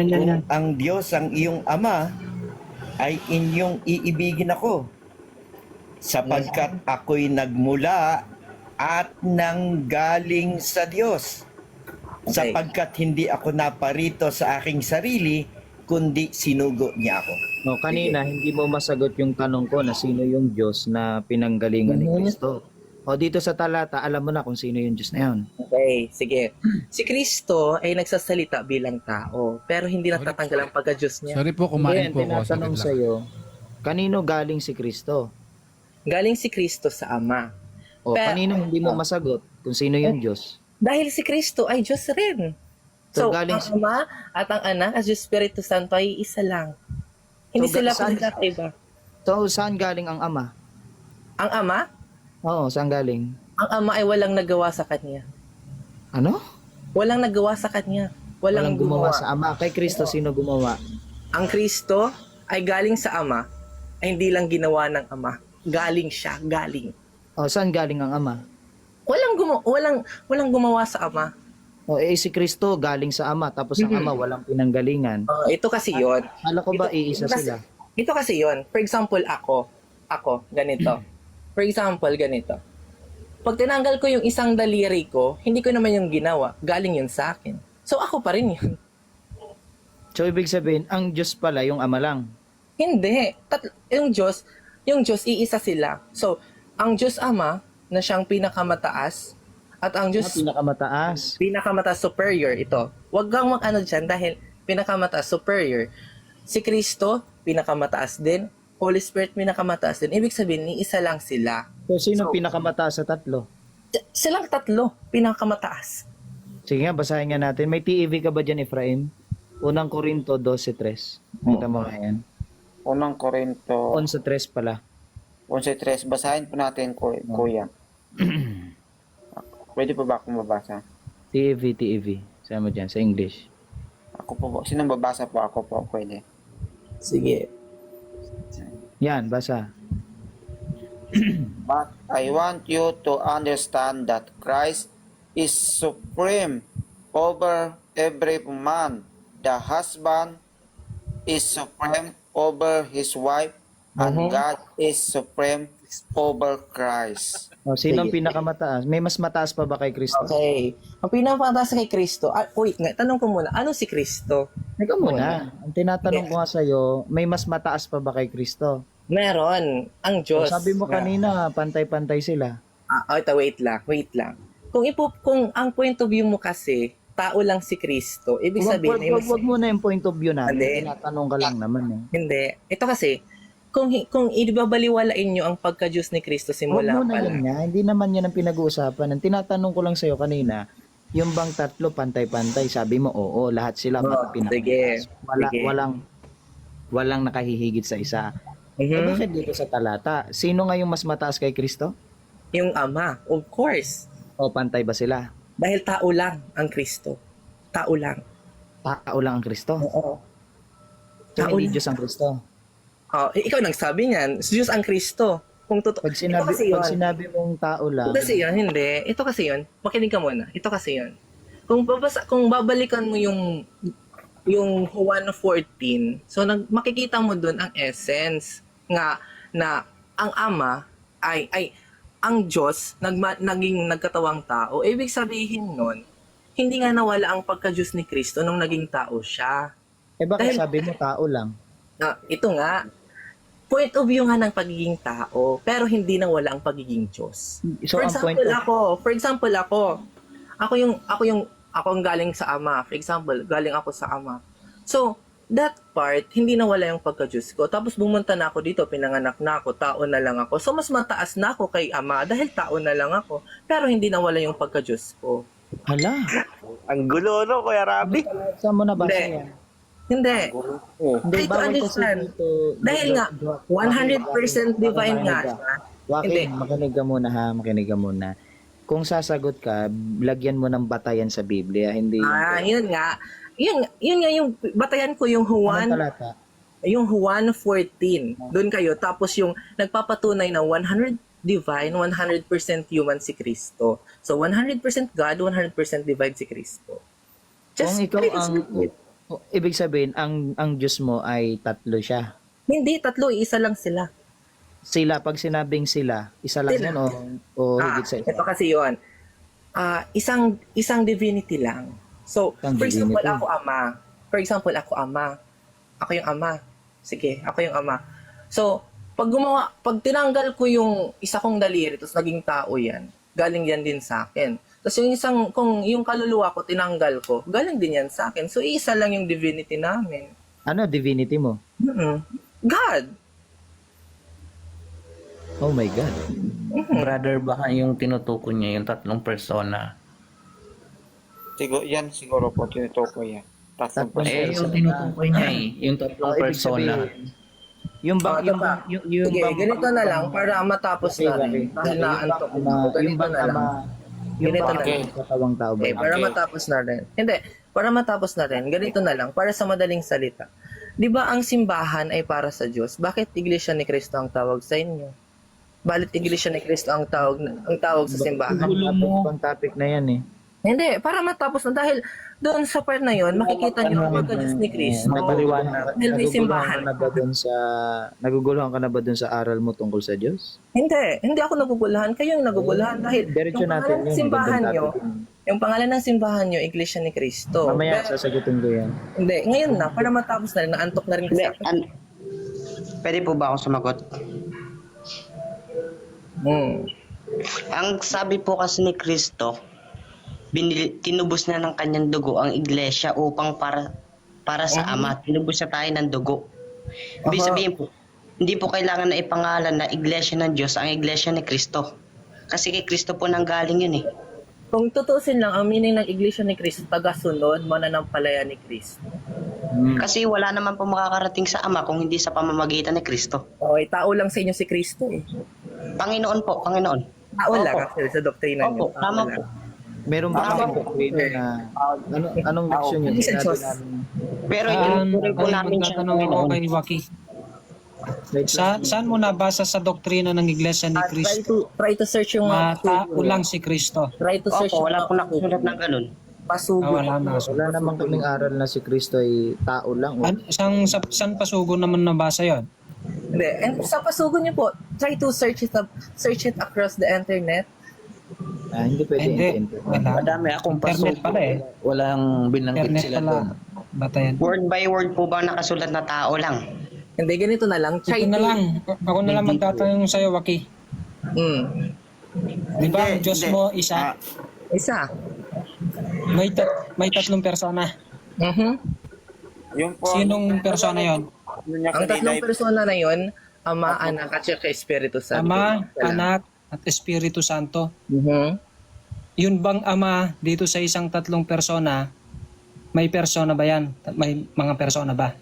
kung ang Diyos ang iyong Ama, ay inyong iibigin ako, sapagkat ako'y nagmula at nanggaling sa Diyos. Okay. Sapagkat hindi ako naparito sa aking sarili, kundi sinugo niya ako. No, kanina hindi mo masagot yung tanong ko na sino yung Diyos na pinanggalingan ni Kristo. O dito sa talata, alam mo na kung sino yung Diyos na yun. Okay, sige. Si Kristo ay nagsasalita bilang tao, pero hindi natatanggal ang pagka-Diyos niya. Sorry po, Hindi, kumain ang po ako. tinatanong Sakit lang. sa'yo, kanino galing si Kristo? Galing si Kristo sa Ama. O Pero- kanino hindi mo masagot kung sino yung Diyos? Dahil si Kristo ay Diyos rin. So, So, galing ang Ama at ang Anak at Diyos Espiritu Santo ay isa lang. Hindi So, sila saan- pagkakaiba. So, saan galing ang Ama? Ang Ama, Oo, saan galing? ang Ama ay walang nagawa sa Kanya. Ano? Walang nagawa sa Kanya. Walang Walang gumawa gumawa. sa Ama. Kay Kristo, sino gumawa? Ang Kristo ay galing sa Ama, ay hindi lang ginawa ng Ama. Galing siya, galing. O, saan galing ang Ama? Walang gumawa sa Ama. O, si Kristo galing sa Ama, tapos ang Ama walang pinanggalingan. Ito kasi 'yon. Kala ko ba iisa sila? Ito kasi 'yon. For example, ako ganito. For example, ganito. Pag tinanggal ko yung isang daliri ko, hindi ko naman yung ginawa. Galing yun sa akin. So ako pa rin yun. So, ibig sabihin, ang Diyos pala yung Ama lang. Hindi. Yung Diyos, iisa sila. So, ang Diyos Ama, na siyang pinakamataas, at ang Diyos Pinakamataas. pinakamataas superior, ito. Huwag kang mag-ano dyan dahil pinakamataas superior. Si Kristo, pinakamataas din. Holy Spirit, pinakamataas din. Ibig sabihin, ni isa lang sila. So, sino pinakamataaas sa tatlo? Silang tatlo, pinakamataas. Sige nga, basahin nga natin. May TEV ka ba dyan, Efraim? Unang Korinto 12:3. Kita mo nga yan. Unang Korinto 11:3 pala. 11:3. Basahin po natin, kuya. Pwede pa ba akong babasa? TEV. Sabi mo dyan, sa English. Ako po. Sino babasa po? Ako po. Pwede. Sige. Yan, basa. But I want you to understand that Christ is supreme over every man. The husband is supreme over his wife, and God is supreme over Christ. O, sino ang pinakamataas? May mas mataas pa ba kay Kristo? Okay. Ang pinakamataas kay Kristo, wait nga, tanong ko muna, ano si Kristo? Ikaw muna. Ang tinatanong ko nga sa'yo, may mas mataas pa ba kay Kristo? Meron, ang Diyos. Sabi mo kanina, pantay-pantay sila. Ito, wait lang. Kung ang point of view mo kasi, tao lang si Kristo, ibig sabihin, Wag mo na yung point of view natin. Hindi. Tinatanong ka lang naman eh. hindi. Ito kasi, kung ibabaliwalain nyo ang pagka-Diyos ni Kristo Wag simula mo na pa yun lang. nga. Hindi naman yan ang pinag-uusapan. Ang tinatanong ko lang sa'yo kanina, yung bang tatlo pantay-pantay, sabi mo, oo, lahat sila pinakataas. Sige. Walang nakahihigit sa isa. Eh bakit dito sa talata? Sino nga yung mas mataas kay Kristo? Yung Ama, of course. O pantay ba sila? Dahil tao lang ang Kristo. Tao lang. Tao lang ang Kristo. Oo. So, Tao hindi lang. Diyos ang Kristo. Ikaw nagsabi niyan, Diyos ang Kristo. Kung totoo. Pag sinabi mong tao lang, Ito kasi yun, hindi. Ito kasi yun. Makinig ka muna. Ito kasi yun. Kung babalikan mo yung Juan 14, so makikita mo doon ang essence nga na ang Ama ay ang Diyos naging nagkatawang tao. Ibig sabihin nun, hindi nga nawala ang pagka-Diyos ni Kristo nung naging tao siya. eh bakit Dahil- sabi mo tao lang? Ito nga, point of view nga ng pagiging tao, pero hindi nawala ang pagiging Diyos. So, ang point For example, ako ang galing sa Ama. For example, galing ako sa Ama. So, that part, hindi nawala yung pagka-Diyos ko. Tapos bumunta na ako dito, pinanganak na ako, tao na lang ako. So mas mataas na ako kay Ama dahil tao na lang ako. Pero hindi nawala yung pagka-Diyos ko. Hala, Ang gulo, no, Kuya Rabi? saan mo nabasa Hindi. yan? Hindi. Hindi, Try to bawal kasi understand. dito. Dahil nga, 100% divine nga siya. Hindi. Joaquin, makinig ka muna ha, makinig ka muna. Kung sasagot ka, lagyan mo ng batayan sa Biblia, hindi Yun nga. Yun nga yung batayan ko yung Anong Juan, talata? yung Juan 14. Doon kayo. Tapos yung nagpapatunay na 100 divine, 100% human si Kristo. So 100% God, 100% divine si Kristo. Kung ikaw try to ang search it. ibig sabihin ang Diyos mo ay tatlo siya. Hindi, tatlo, isa lang sila. Sila, pag sinabing sila, isa lang Sila. yan o higit sa isa? Ito kasi yun. Isang divinity lang. So, Isang for example, divinity. ako ama. For example, ako ama. Ako yung ama. Sige, ako yung ama. So, pag tinanggal ko yung isa kong daliri, tapos naging tao yan, galing yan din sa akin. Tapos kung yung kaluluwa ko, tinanggal ko, galing din yan sa akin. So, isa lang yung divinity namin. Ano divinity mo? God! Oh my God. Brother, baka yung tinutukoy niya yung tatlong persona. Siguro po tinutukoy yan. Tatlong Yung tinutukoy niya yung tatlong Ibig persona. sabihin, yung bang, Ito pa. Sige, ganito na lang para matapos na rin. Dahil naantok ako. yung Ganito bang na lang. ama, yung Ganito bang na lang. katawang tao ba? Okay, para matapos na rin. Hindi, para matapos na rin, ganito na lang, para sa madaling salita. Di ba ang simbahan ay para sa Diyos? Bakit Iglesia ni Cristo ang tawag sa inyo? Balit Iglesia ni Cristo ang tawag sa simbahan? Ibang topic na yan eh. Hindi, para matapos na dahil doon sa part na yon makikita nyo ang pagka-Diyos ni Cristo. Mapaliwanag. Dahil may simbahan. Naguguluhan ka na ba dun sa aral mo tungkol sa Diyos? Hindi ako nagugulahan. Kayo yung nagugulahan dahil Diretso yung natin pangalan ng yun. simbahan Magandang nyo, topic yun. yung pangalan ng simbahan nyo, Iglesia ni Cristo. Mamaya Pero- sasagutin ko yan. Hindi, ngayon na, para matapos na rin, naantok na rin kasi ako. Pwede po ba akong sumagot? Ang sabi po kasi ni Kristo, tinubos na ng kanyang dugo ang iglesia upang para sa Ama. Tinubos na tayo ng dugo. Ibig sabihin po, hindi po kailangan na ipangalan na iglesia ng Diyos ang iglesia ni Kristo. Kasi kay Kristo po nanggaling yun eh. Kung tutusin lang, ang meaning ng Iglesia ni Cristo, tagasunod, mananampalaya ni Cristo. Kasi wala naman po makakarating sa Ama kung hindi sa pamamagitan ni Kristo. Okay, tao lang sa inyo si Cristo eh. Panginoon po, Panginoon. Tao lang Opo. actually sa doktrina niyo. Opo, tama po. Meron ba kasing doktrina na anong leksyon yun? Hindi sa Diyos. Pero itinutuloy po namin siya Magtatanong ako Panginoon. kay Waki. Saan mo nabasa sa doktrina ng Iglesia ni Cristo? Try to search yung Na tao lang si Kristo. Try to search Opo, yung wala po nakasulat ng ganun. pasugo. Wala na. Wala namang kaming aral na si Kristo ay tao lang. Saan pasugo naman nabasa yon? Hindi, and sa pasugo niyo po, try to search it across the internet. Hindi pwede. Hindi. Wala. Madami akong Internet pasok. pala eh. Walang binanggit Internet sila pala. doon. Batayan. Word by word po ba nakasulat na tao lang? Hindi, ganito na lang. Try Ito na to... lang. Ako na lang magtatanong sa'yo, Waki. Di ba ang Diyos mo isa? Isa. May tatlong persona. Yung po, Sinong persona yon? Ang tatlong persona na yon, Ama, Anak, at saka Espiritu Santo. Ama, Anak, at Espiritu Santo. Mhm. Yun bang Ama dito sa isang tatlong persona, may persona ba yan? May mga persona ba?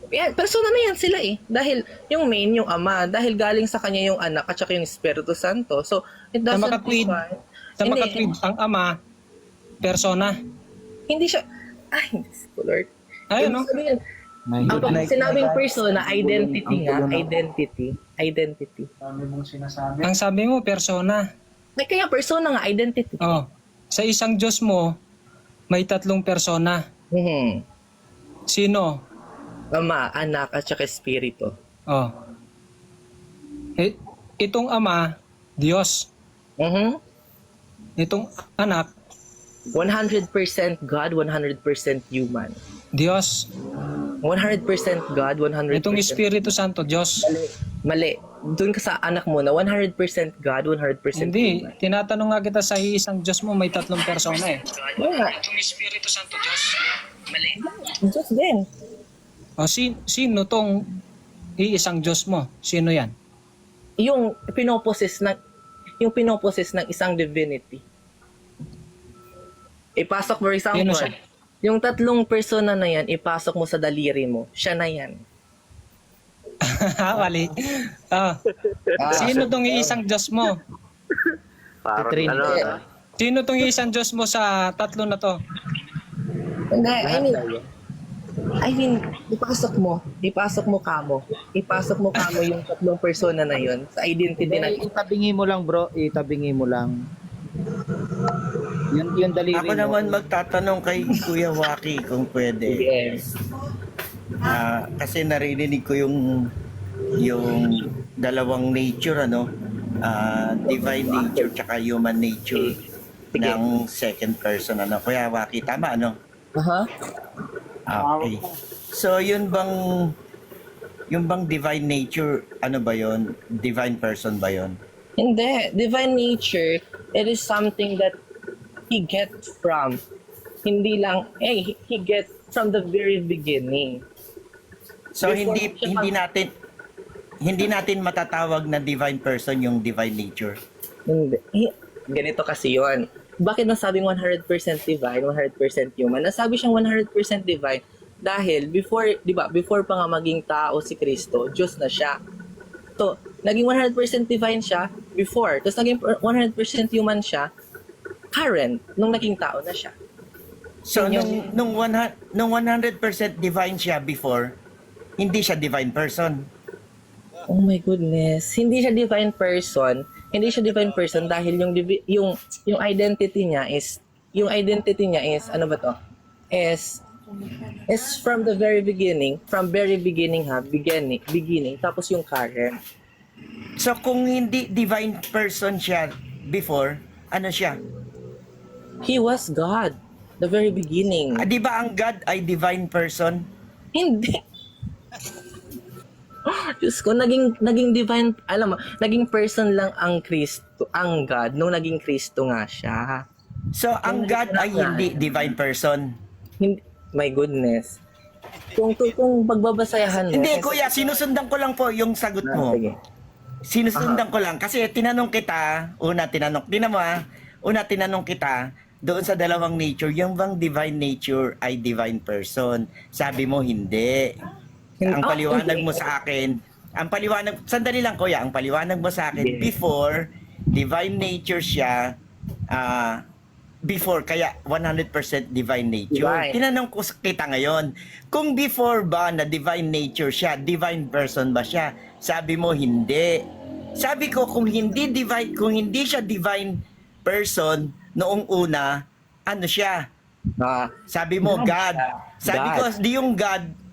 Yan, persona na yan sila eh. Dahil yung main, yung Ama, dahil galing sa kanya yung Anak at saka yung Espiritu Santo. So, it doesn't makatwid, define... Sa Hindi, makatwid, ang Ama, persona. Hindi siya... Ay, Lord. Ayun, no? Sabihin, ang pag sinabing persona, identity nga, identity. Ang sabi mo, persona. May kaya persona nga, identity. Oh, sa isang Diyos mo, may tatlong persona. Sino? Ama, Anak, at saka Espiritu. Oh. Itong Ama, Diyos. Itong Anak, 100% God, 100% human. Diyos. 100% God, 100% Itong Espiritu Santo, Diyos. Mali. Doon ka sa anak mo na 100% God, 100% Hindi. human. Tinatanong nga kita sa isang Diyos mo, may tatlong persona eh. Nga. Itong Espiritu Santo, Diyos. Diyos din. O sino tong iisang Diyos mo? Sino yan? Yung pinoposes ng isang divinity. Ipasok, for Sino example, siya? yung tatlong persona na yan, ipasok mo sa daliri mo. Siya na yan. Mali. Sino tong iisang Diyos mo? Parang Trinity. ano, Sino tong iisang Diyos mo sa tatlo na to? Hindi, I mean, ipasok mo kamo yung tatlong persona na yun sa identity na Itabingi mo lang bro, itabingi mo lang. Yung daliri Ako mo. naman magtatanong kay Kuya Waki kung pwede. Yes. Kasi narinig ko yung dalawang nature, divine nature tsaka human nature ng second person, Kuya Waki, tama, Aha. Okay. So yung bang divine nature, ano ba yon? Divine person ba yon? Hindi. Divine nature, it is something that he gets from. He gets from the very beginning. So Before hindi natin matatawag na divine person yung divine nature. Hindi. Ganito kasi yon. Bakit nasabing 100% divine, 100% human? Nasabi siyang 100% divine dahil before pa nga maging tao si Kristo, Diyos na siya. So, naging 100% divine siya before. Tapos naging 100% human siya current nung naging tao na siya. So nung 100% divine siya before, hindi siya divine person. Oh my goodness. Hindi siya divine person dahil yung identity niya is ano ba to? Is from the very beginning, beginning tapos yung current. So kung hindi divine person siya before, ano siya? He was God, the very beginning. Di ba ang God ay divine person? Hindi. Diyos ko, naging divine, alam mo, naging person lang ang Kristo, ang God, nung naging Kristo nga siya. So ang God ay hindi divine person? Hindi, my goodness. Kung pagbabasayahan mo. Hindi, kuya, sinusundan ko lang po yung sagot mo. Sige. Sinusundan ko lang kasi tinanong kita, una tinanong kita doon sa dalawang nature, yung bang divine nature ay divine person? Sabi mo hindi. Ang paliwanag mo sa akin, sandali lang kuya, ang paliwanag mo sa akin, before, divine nature siya, before, kaya 100% divine nature. Divine. Tinanong ko kita ngayon, kung before ba na divine nature siya, divine person ba siya? Sabi mo hindi. Sabi ko kung hindi siya divine person noong una, ano siya? Sabi mo God. Sabi ko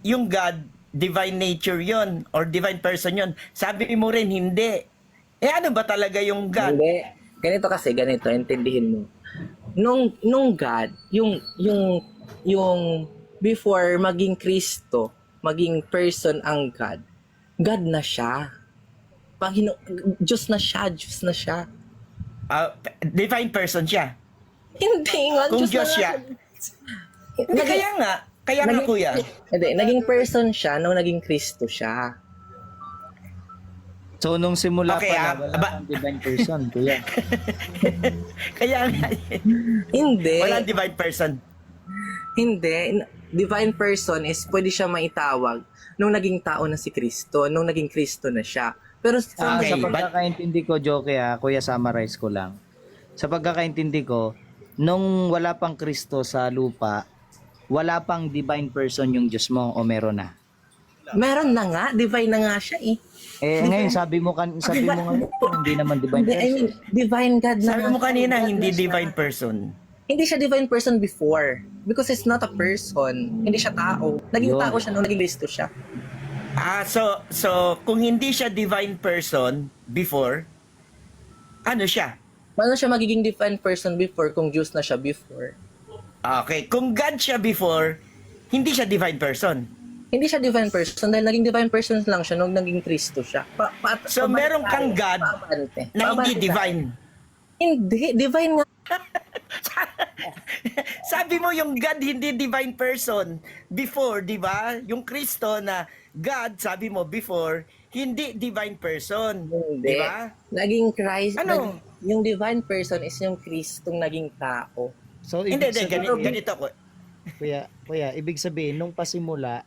yung God divine nature yon or divine person yon. Sabi mo rin hindi. Ano ba talaga yung God? Hindi. Ganito, intindihin mo. Nung God, yung before maging Kristo, maging person ang God na siya. Diyos na siya. Divine person siya. Hindi nga, Kung Diyos Diyos siya. Hindi, kaya nga kuya. Hindi, naging person siya nung naging Kristo siya. So nung simula Okay, pa wala kang divine person, kuya. Kaya nga. Hindi. Walang divine person. Hindi. Divine person is pwede siya maitawag nung naging tao na si Kristo, nung naging Kristo na siya. Pero Sa pagkakaintindi ko, Joke, kuya, summarize ko lang. Sa pagkakaintindi ko, nung wala pang Kristo sa lupa, wala pang divine person yung Diyos mo o meron na? Meron na nga, divine na nga siya eh. Ngayon sabi mo ngayon, hindi naman divine Hindi, person. I mean, divine God na Sabi nga mo siya. kanina, God hindi na siya. divine person. Hindi siya divine person before. Because it's not a person. Hindi siya tao. Naging Yun. tao siya nung naging Kristo siya. So kung hindi siya divine person before, ano siya? Paano siya magiging divine person before kung Diyos na siya before? Okay, kung God siya before, hindi siya divine person. Hindi siya divine person dahil naging divine person lang siya nung naging Kristo siya. So meron kang God na hindi divine. Hindi, divine nga. Sabi mo yung God hindi divine person before, di ba? Yung Kristo na God, sabi mo before, hindi divine person. Hindi. Di ba? Naging Christ, Ano? yung divine person is yung Kristong naging tao. So, Hindi, ibig hindi. sabihin, Ganito ko. kuya, ibig sabihin, nung pasimula,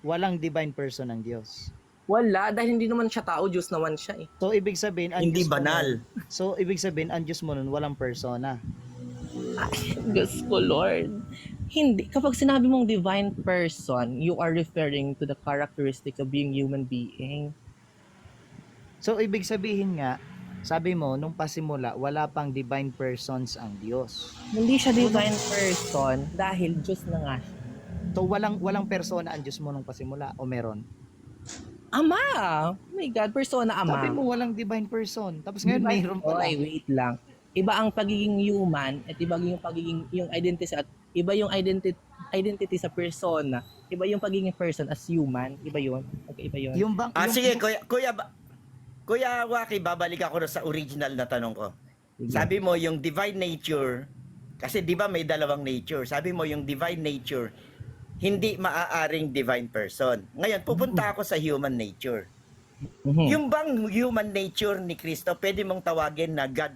walang divine person ng Diyos. Wala, dahil hindi naman siya tao, Diyos naman siya eh. So, ibig sabihin, ang Hindi Diyos mo banal. nun- so, ibig sabihin, ang Diyos mo nun, walang persona. Ay, Diyos ko, Lord. Hindi. Kapag sinabi mong divine person, you are referring to the characteristics of being human being. So, ibig sabihin nga, sabi mo, nung pasimula, wala pang divine persons ang Diyos. Hindi siya divine person dahil Diyos na nga siya. So, walang persona ang Diyos mo nung pasimula, o meron? Ama! Oh my God, persona ama. Sabi mo, walang divine person. Tapos ngayon, mayroon pala. Oy, wait lang. Iba ang pagiging human at iba yung pagiging yung identity at iba yung identity sa persona. Iba yung pagiging person as human. Iba yun. Okay, iba yun. Yung bang, yung, Sige, Kuya Waki, babalik ako na sa original na tanong ko. Sabi mo yung divine nature, kasi di ba may dalawang nature. Sabi mo yung divine nature, hindi maaaring divine person. Ngayon, pupunta ako sa human nature. Mhm. Yung bang human nature ni Kristo, pwede mong tawagin na God?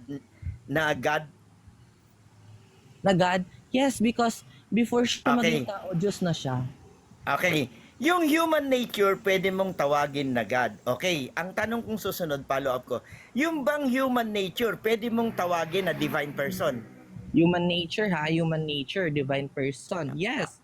Na God? Yes, because before siya Okay. maging tao, Diyos na siya. Okay. Yung human nature, pwede mong tawagin na God. Okay. Ang tanong kong susunod, follow up ko. Yung bang human nature, pwede mong tawagin na divine person? Human nature ha, human nature, divine person. Yes.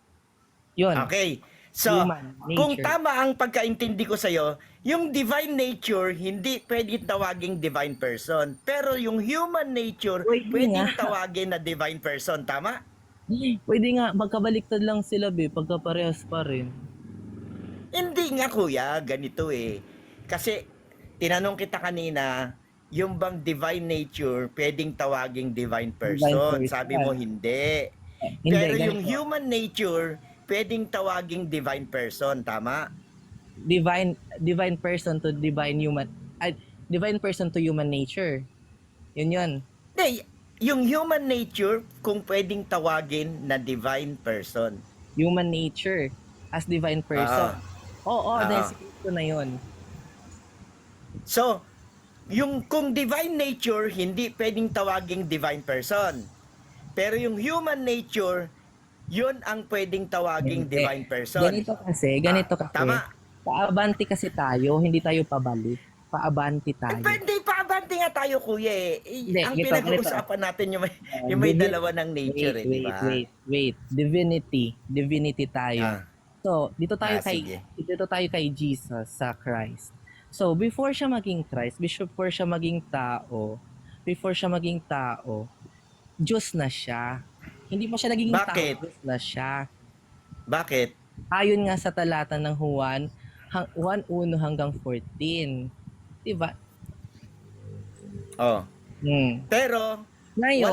Yun. Okay. So, Human nature. kung tama ang pagkaintindi ko sa'yo, yung divine nature, hindi pwedeng tawaging divine person. Pero yung human nature, Pwede pwedeng nga. tawagin na divine person. Tama? Pwede nga, magkabaliktad lang sila be, pagkaparehas pa rin. Hindi nga kuya, ganito eh. Kasi, tinanong kita kanina, yung bang divine nature, pwedeng tawaging divine person. person. Sabi mo, hindi. Hindi, Pero yung ganito. human nature, pwedeng tawaging divine person. Tama? Divine person to divine human, divine person to human nature. Yun. Hindi, yung human nature, kung pwedeng tawagin na divine person. Human nature as divine person. Oo, dahil si Kristo na yun. So, yung kung divine nature, hindi pwedeng tawaging divine person. Pero yung human nature, yun ang pwedeng tawaging Hindi. divine person. Ganito kasi. Tama. Paabanti kasi tayo, hindi tayo pabalik. Paabanti tayo. Pwede paabante nga tayo, kuya eh. Hindi, Ang ganito, pinag-uusapan natin yung may dalawa ng nature eh, di ba? Wait. Divinity tayo. So, dito tayo sige. kay Jesus sa Christ. So, before siya maging Christ, before siya maging tao, Diyos na siya. Hindi pa siya naging Bakit? tao, Diyos na siya. Bakit? Ayon nga sa talata ng Juan 1:1 hanggang 14. Diba? Oh. Pero, Ngayon,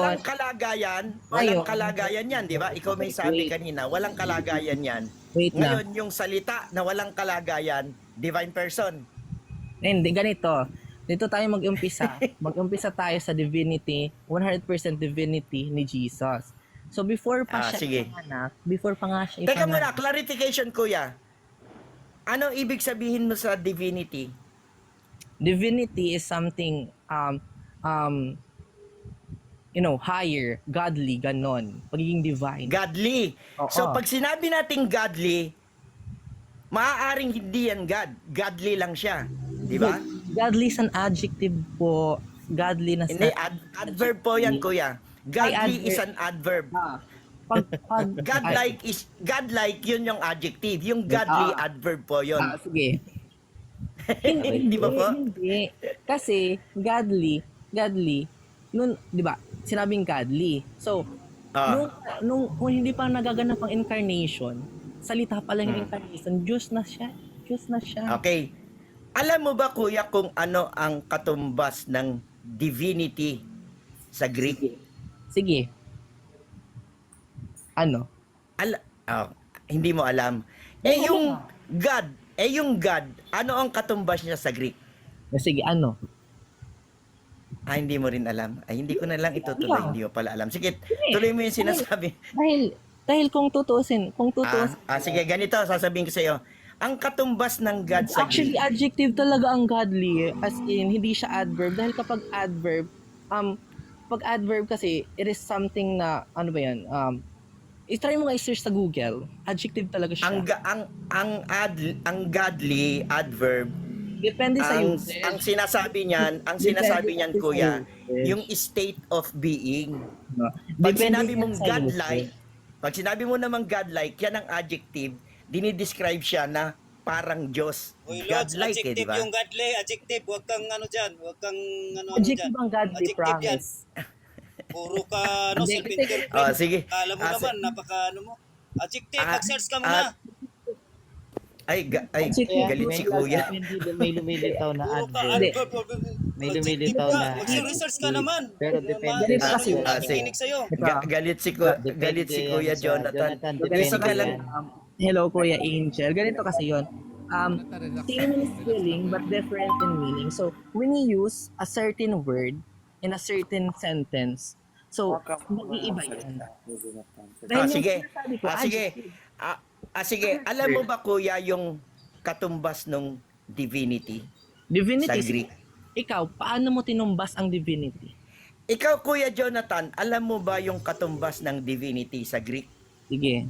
walang kalagayan yan, di ba? Ikaw may sabi Wait. kanina, walang kalagayan yan. wait lang. Ngayon, yung salita na walang kalagayan, divine person. Hindi, ganito. Dito tayo mag-umpisa. Mag-umpisa tayo sa divinity, 100% divinity ni Jesus. So before pa siya Sige. ipanganak, before pa nga siya Teka muna, ipanganak, clarification kuya. Ano ibig sabihin mo sa divinity? divinity is something higher, godly, ganon. Pagiging divine. Godly. Oo. So pag sinabi nating godly, maaaring hindi yan God. Godly lang siya. Di ba? Godly is an adjective po. Godly na Hindi, adverb po yan kuya. Godly adverb. is an adverb. pag Godlike, yun yung adjective. Yung godly, adverb po yun. sige. Hindi ba po? Hindi. Kasi, godly, nun, di ba, sinabing godly. So, nung hindi pa nagaganap ang incarnation, salita pa lang yung incarnation, Diyos na siya. Okay. Alam mo ba kuya kung ano ang katumbas ng divinity sa Greek? Sige. Ano? Hindi mo alam. Yung God, ano ang katumbas niya sa Greek? Sige, ano? Hindi mo rin alam. Ay, hindi ko na lang itutuloy. Hindi mo pala alam. Sige, tuloy mo yung sinasabi. Dahil kung tutuusin, Sige, ganito, sasabihin ko sa iyo. Ang katumbas ng God sa actually Greek. adjective talaga ang godly, as in hindi siya adverb, dahil kapag adverb, pag adverb kasi it is something na ano ba yan, i-try mo nga i-search sa Google, adjective talaga siya. Ang godly adverb, Depende sa usage. ang sinasabi niyan, kuya, yung state of being. Pag sinabi mong godlike, pag sinabi mo namang godlike, yan ang adjective, dinidescribe siya na parang Diyos. Uy, Lods, Godlike, adjective di ba? yung godly, adjective. Huwag kang ano dyan. Huwag kang ano Adjective dyan. ang godly, Adjective yan. promise. Puro ka, self-interpret. Sige. Kala mo naman, napaka ano mo. Adjective, mag-search ka muna. Galit si kuya. May lumilitaw na Puro ka, adverb. May lumilitaw na mag-research ka naman. Pero depende Ganito kasi Ano yung nakikinig sa'yo? Galit si kuya Jonathan. Depende ka lang. yan. Hello, Kuya Angel. Ganito kasi yun. Same in spelling but different in meaning. So, when you use a certain word in a certain sentence, so, mag-iiba yan. Sige. Sabi ko, Sige. Alam mo ba kuya yung katumbas ng divinity divinity. sa Greek? Ikaw, paano mo tinumbas ang divinity? Ikaw kuya Jonathan, alam mo ba yung katumbas ng divinity sa Greek? Sige.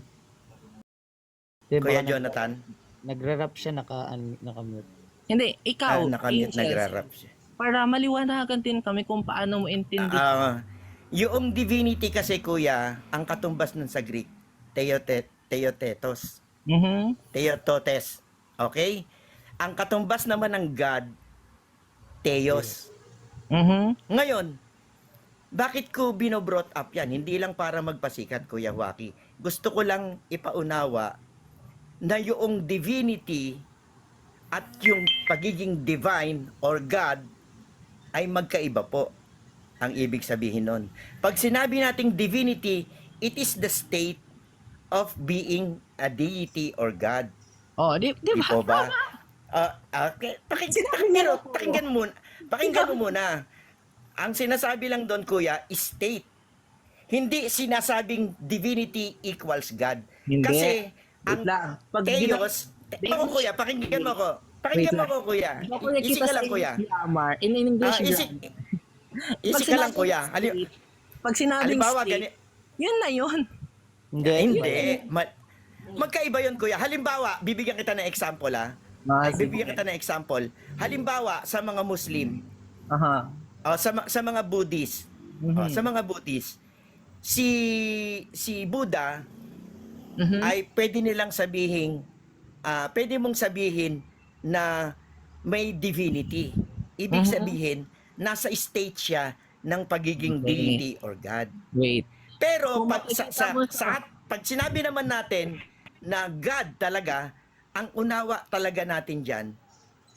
Kuya Jonathan? Nagra-rap siya, naka-mute. Hindi, ikaw, Nakamute, Angel, nagra-rap siya. para maliwanagan din kami kung paano mo intindihin. Yung divinity kasi kuya, ang katumbas nun sa Greek, Theotetos. Theototes. Okay? Ang katumbas naman ng God, Theos. Ngayon, bakit ko binobrought up yan? Hindi lang para magpasikat, Kuya Waki. Gusto ko lang ipaunawa na yung divinity at yung pagiging divine or God ay magkaiba po. Ang ibig sabihin nun. Pag sinabi nating divinity, it is the state of being a deity or God. Oh, di Di ba? po ba? Okay. Pakinggan mo muna. Ang sinasabi lang doon, kuya, is state. Hindi sinasabing divinity equals God. Hindi. Kasi ang Wait lang. Pag Theos, kuya, pakinggan mo ko. Pakinggan mo ko, kuya. Isi ka lang, kuya. In English, Isi ka lang, kuya. Pag sinabing Halimbawa, state, yun na yun. Hindi. Magkaiba yun, kuya. Halimbawa, bibigyan kita ng example, Bibigyan kita ng example. Halimbawa, sa mga Muslim, sa mga Buddhist, sa mga Buddhist, si Buddha ay pwede nilang sabihin, pwede mong sabihin na may divinity. Ibig sabihin, nasa state siya ng pagiging deity or God. Wait. Pero pag sinabi naman natin na God talaga, ang unawa talaga natin dyan,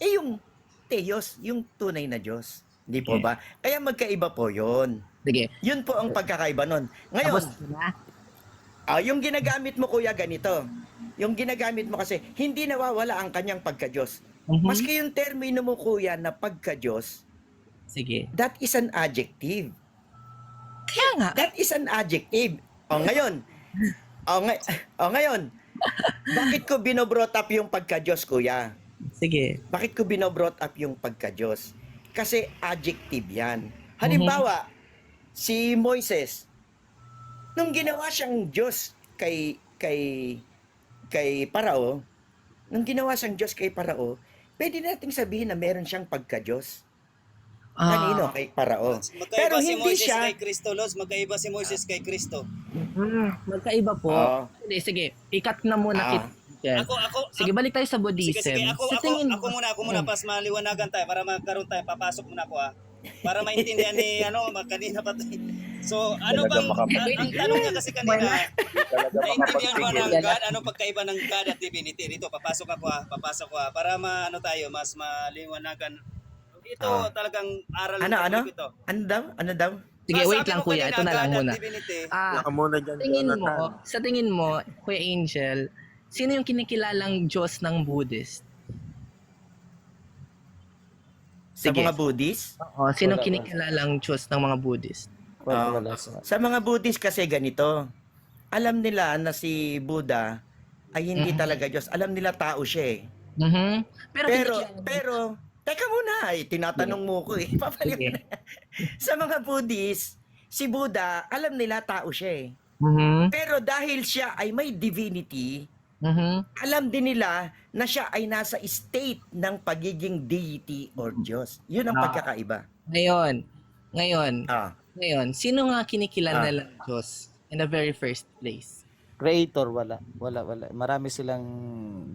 yung Theos, yung tunay na Diyos. Hindi po ba? Kaya magkaiba po yun. Sige. Yun po ang pagkakaiba nun. Ngayon, yung ginagamit mo kuya ganito. Yung ginagamit mo kasi, hindi nawawala ang kanyang pagka-Diyos. Maski yung termino mo kuya na pagka-Diyos, sige, that is an adjective. Kaya nga. That is an adjective. Ngayon, bakit ko binobrought up yung pagka-Diyos, kuya? Sige. Bakit ko binobrought up yung pagka-Diyos? Kasi adjective yan. Halimbawa, si Moises, nung ginawa siyang Diyos kay Parao, pwede nating sabihin na meron siyang pagka-Diyos. Kanino? Kay Parao. Pero Magkaiba si hindi Moises siya. kay Kristo, Lods. Magkaiba si Moises kay Kristo. Magkaiba po. Hindi, sige. Ikat na muna kita. Sige, balik tayo sa Buddhism. Sige. Sa tingin Ako muna. Pas maliwanagan tayo para magkaroon tayo. Papasok muna ako, Para maintindihan ni, kanina pa tayo. So, ano bang, ang tanong niya kasi kanina, naintindihan mo ng God, ano pagkaiba ng God at divinity? Dito, papasok ako, para mas maliwanagan. Ito talagang aral Ano ito. Ano daw? Sige, wait Sabi lang ko kuya. kanina, Ito na lang God at muna. divinity. Muna dyan, Jonathan. Sa tingin mo, Kuya Angel, sino yung kinikilalang Diyos ng Buddhist? Sa Sige. mga Buddhist? Oo, sinong Wala. kinikilalang Diyos ng mga Buddhist? Wala sa... Sa mga Buddhist kasi ganito. Alam nila na si Buddha ay hindi talaga Diyos. Alam nila tao siya eh. Mhm. Pero, Pero, teka muna, tinatanong mo ko eh. Papaliw Sige. na. Sa mga Buddhist, si Buddha, alam nila tao siya eh. Mhm. Pero dahil siya ay may divinity, Mhm. alam din nila na siya ay nasa state ng pagiging deity or Diyos. Yun ang Ah. pagkakaiba. Ngayon, Ah. sino nga kinikilala Ah. nilang Diyos in the very first place? Creator, wala. Marami silang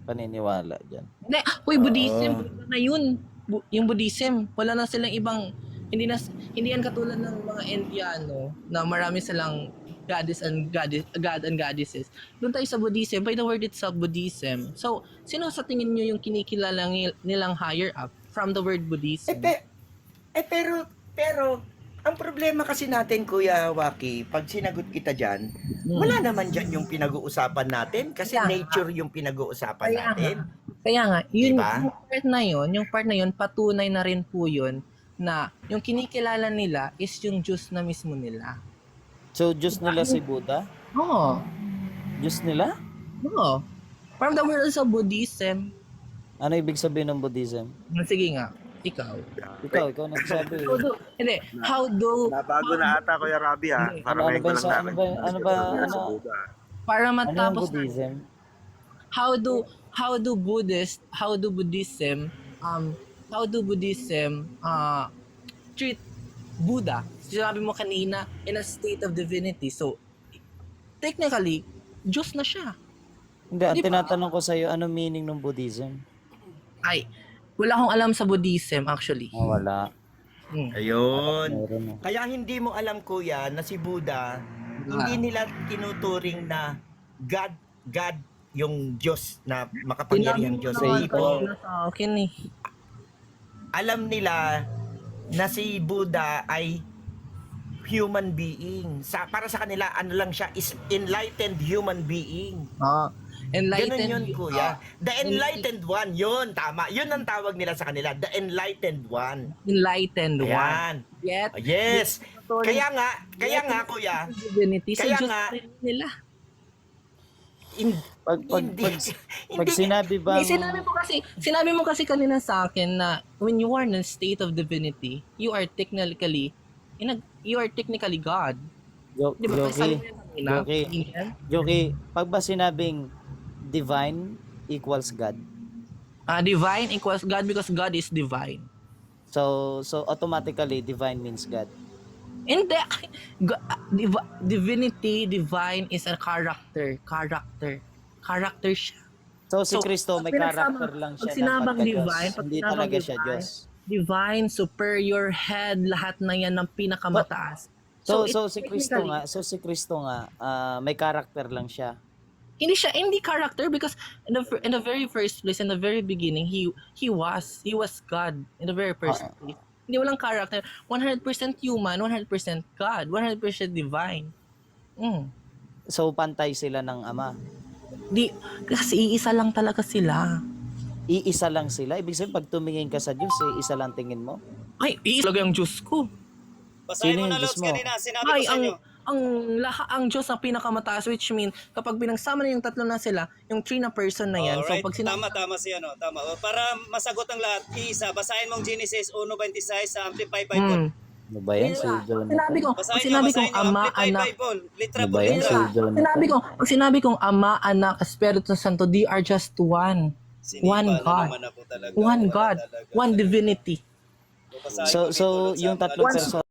paniniwala dyan. Hindi, Buddhism, Buddha na yun. Yung Buddhism, wala na silang ibang, hindi yan katulad ng mga Indiano na marami silang God and goddesses. Doon tayo sa Buddhism, by the word itself, Buddhism. So, sino sa tingin nyo yung kinikilala nilang higher up from the word Buddhism? Pero, ang problema kasi natin, Kuya Waki, pag sinagot kita dyan, wala naman dyan yung pinag-uusapan natin kasi Kaya nga. nature yung pinag-uusapan Kaya natin. Kaya nga, yun, Diba? yung part na yun, patunay na rin po yun na yung kinikilala nila is yung Diyos na mismo nila. So, Diyos nila si Buddha? Oo. Diyos nila? Oo. From the world of Buddhism. Ano ibig sabihin ng Buddhism? Sige nga, ikaw. Ikaw nagsabi. Hindi, how do, Nabago na ata, Kuya Rabi, ha? Ano Para ba ngayon ko lang sa namin. ano? para Ano yung matapos, Buddhism? how do Buddhism treat Buddha? Sinabi mo kanina, in a state of divinity. So, technically, Diyos na siya. Hindi, ang Di ba? tinatanong ko sa'yo, ano meaning ng Buddhism? Ay, wala akong alam sa Buddhism actually. Wala. Ayun. Meron na. Kaya hindi mo alam, Kuya, na si Buddha, hindi nila tinuturing na God yung Diyos na makapangyarihang Diyos. Sinabi Hindi mo po. naman sa akin eh. Alam nila na si Buddha ay human being. Para sa kanila, ano lang siya, is enlightened human being. Enlightened. Ganun yun, Kuya. The enlightened one, yun, tama. Yun ang tawag nila sa kanila, the enlightened one. Enlightened one. Ayan. Yet, Yes. Kaya nga, Kuya, divinity. So, kaya Diyos nga, rin nila. Pag sinabi bang... Sinabi mo kasi kanina sa akin na when you are in a state of divinity, you are technically God. Di ba? Sabi niya kanina, Joki, pag ba sinabing divine equals God? Divine equals God because God is divine. So automatically divine means God. Hindi. Divinity, divine is a character. Character siya. So si Kristo may pinagsama- character lang siya pag sinabang ng divine, pagka-Diyos. pag Hindi sinabang talaga siya divine, Diyos. Divine, superior, head, lahat na yan ng pinakamataas. So it's si Kristo nga, may character lang siya. Hindi character because in the very first place, in the very beginning, he was God in the very first place. Hindi walang character. 100% human, 100% God, 100% divine. So pantay sila ng Ama. Kasi iisa lang talaga sila. Iisa lang sila. Ibig sabihin pag tumingin ka sa Diyos, isa lang tingin mo. Ay, iisa talaga yung Diyos ko. Basahin Sino mo yung na, Diyos Lods, mo? kanina. Sinabi ko sa inyo. Ang Diyos ang pinakamataas, which mean kapag binagsama na yung tatlo na sila, yung three na person na yan. Alright, So pag tama si ano, tama. O, para masagot ang lahat, isa, basahin mong Genesis 1:26 sa Amplified Bible. Ano ba yan? Si Jonathan? Sinabi kong ama, Amplified anak. Bible. Litra Ano po ba yan? Si litra. Jonathan? Pag sinabi kong ama, anak, Espiritu Santo, they are just one. Sinipa One na God. naman ako talaga. One Wala God. talaga. One divinity. Basahin So ko dito, Lods, yung mga tatlong Lods. person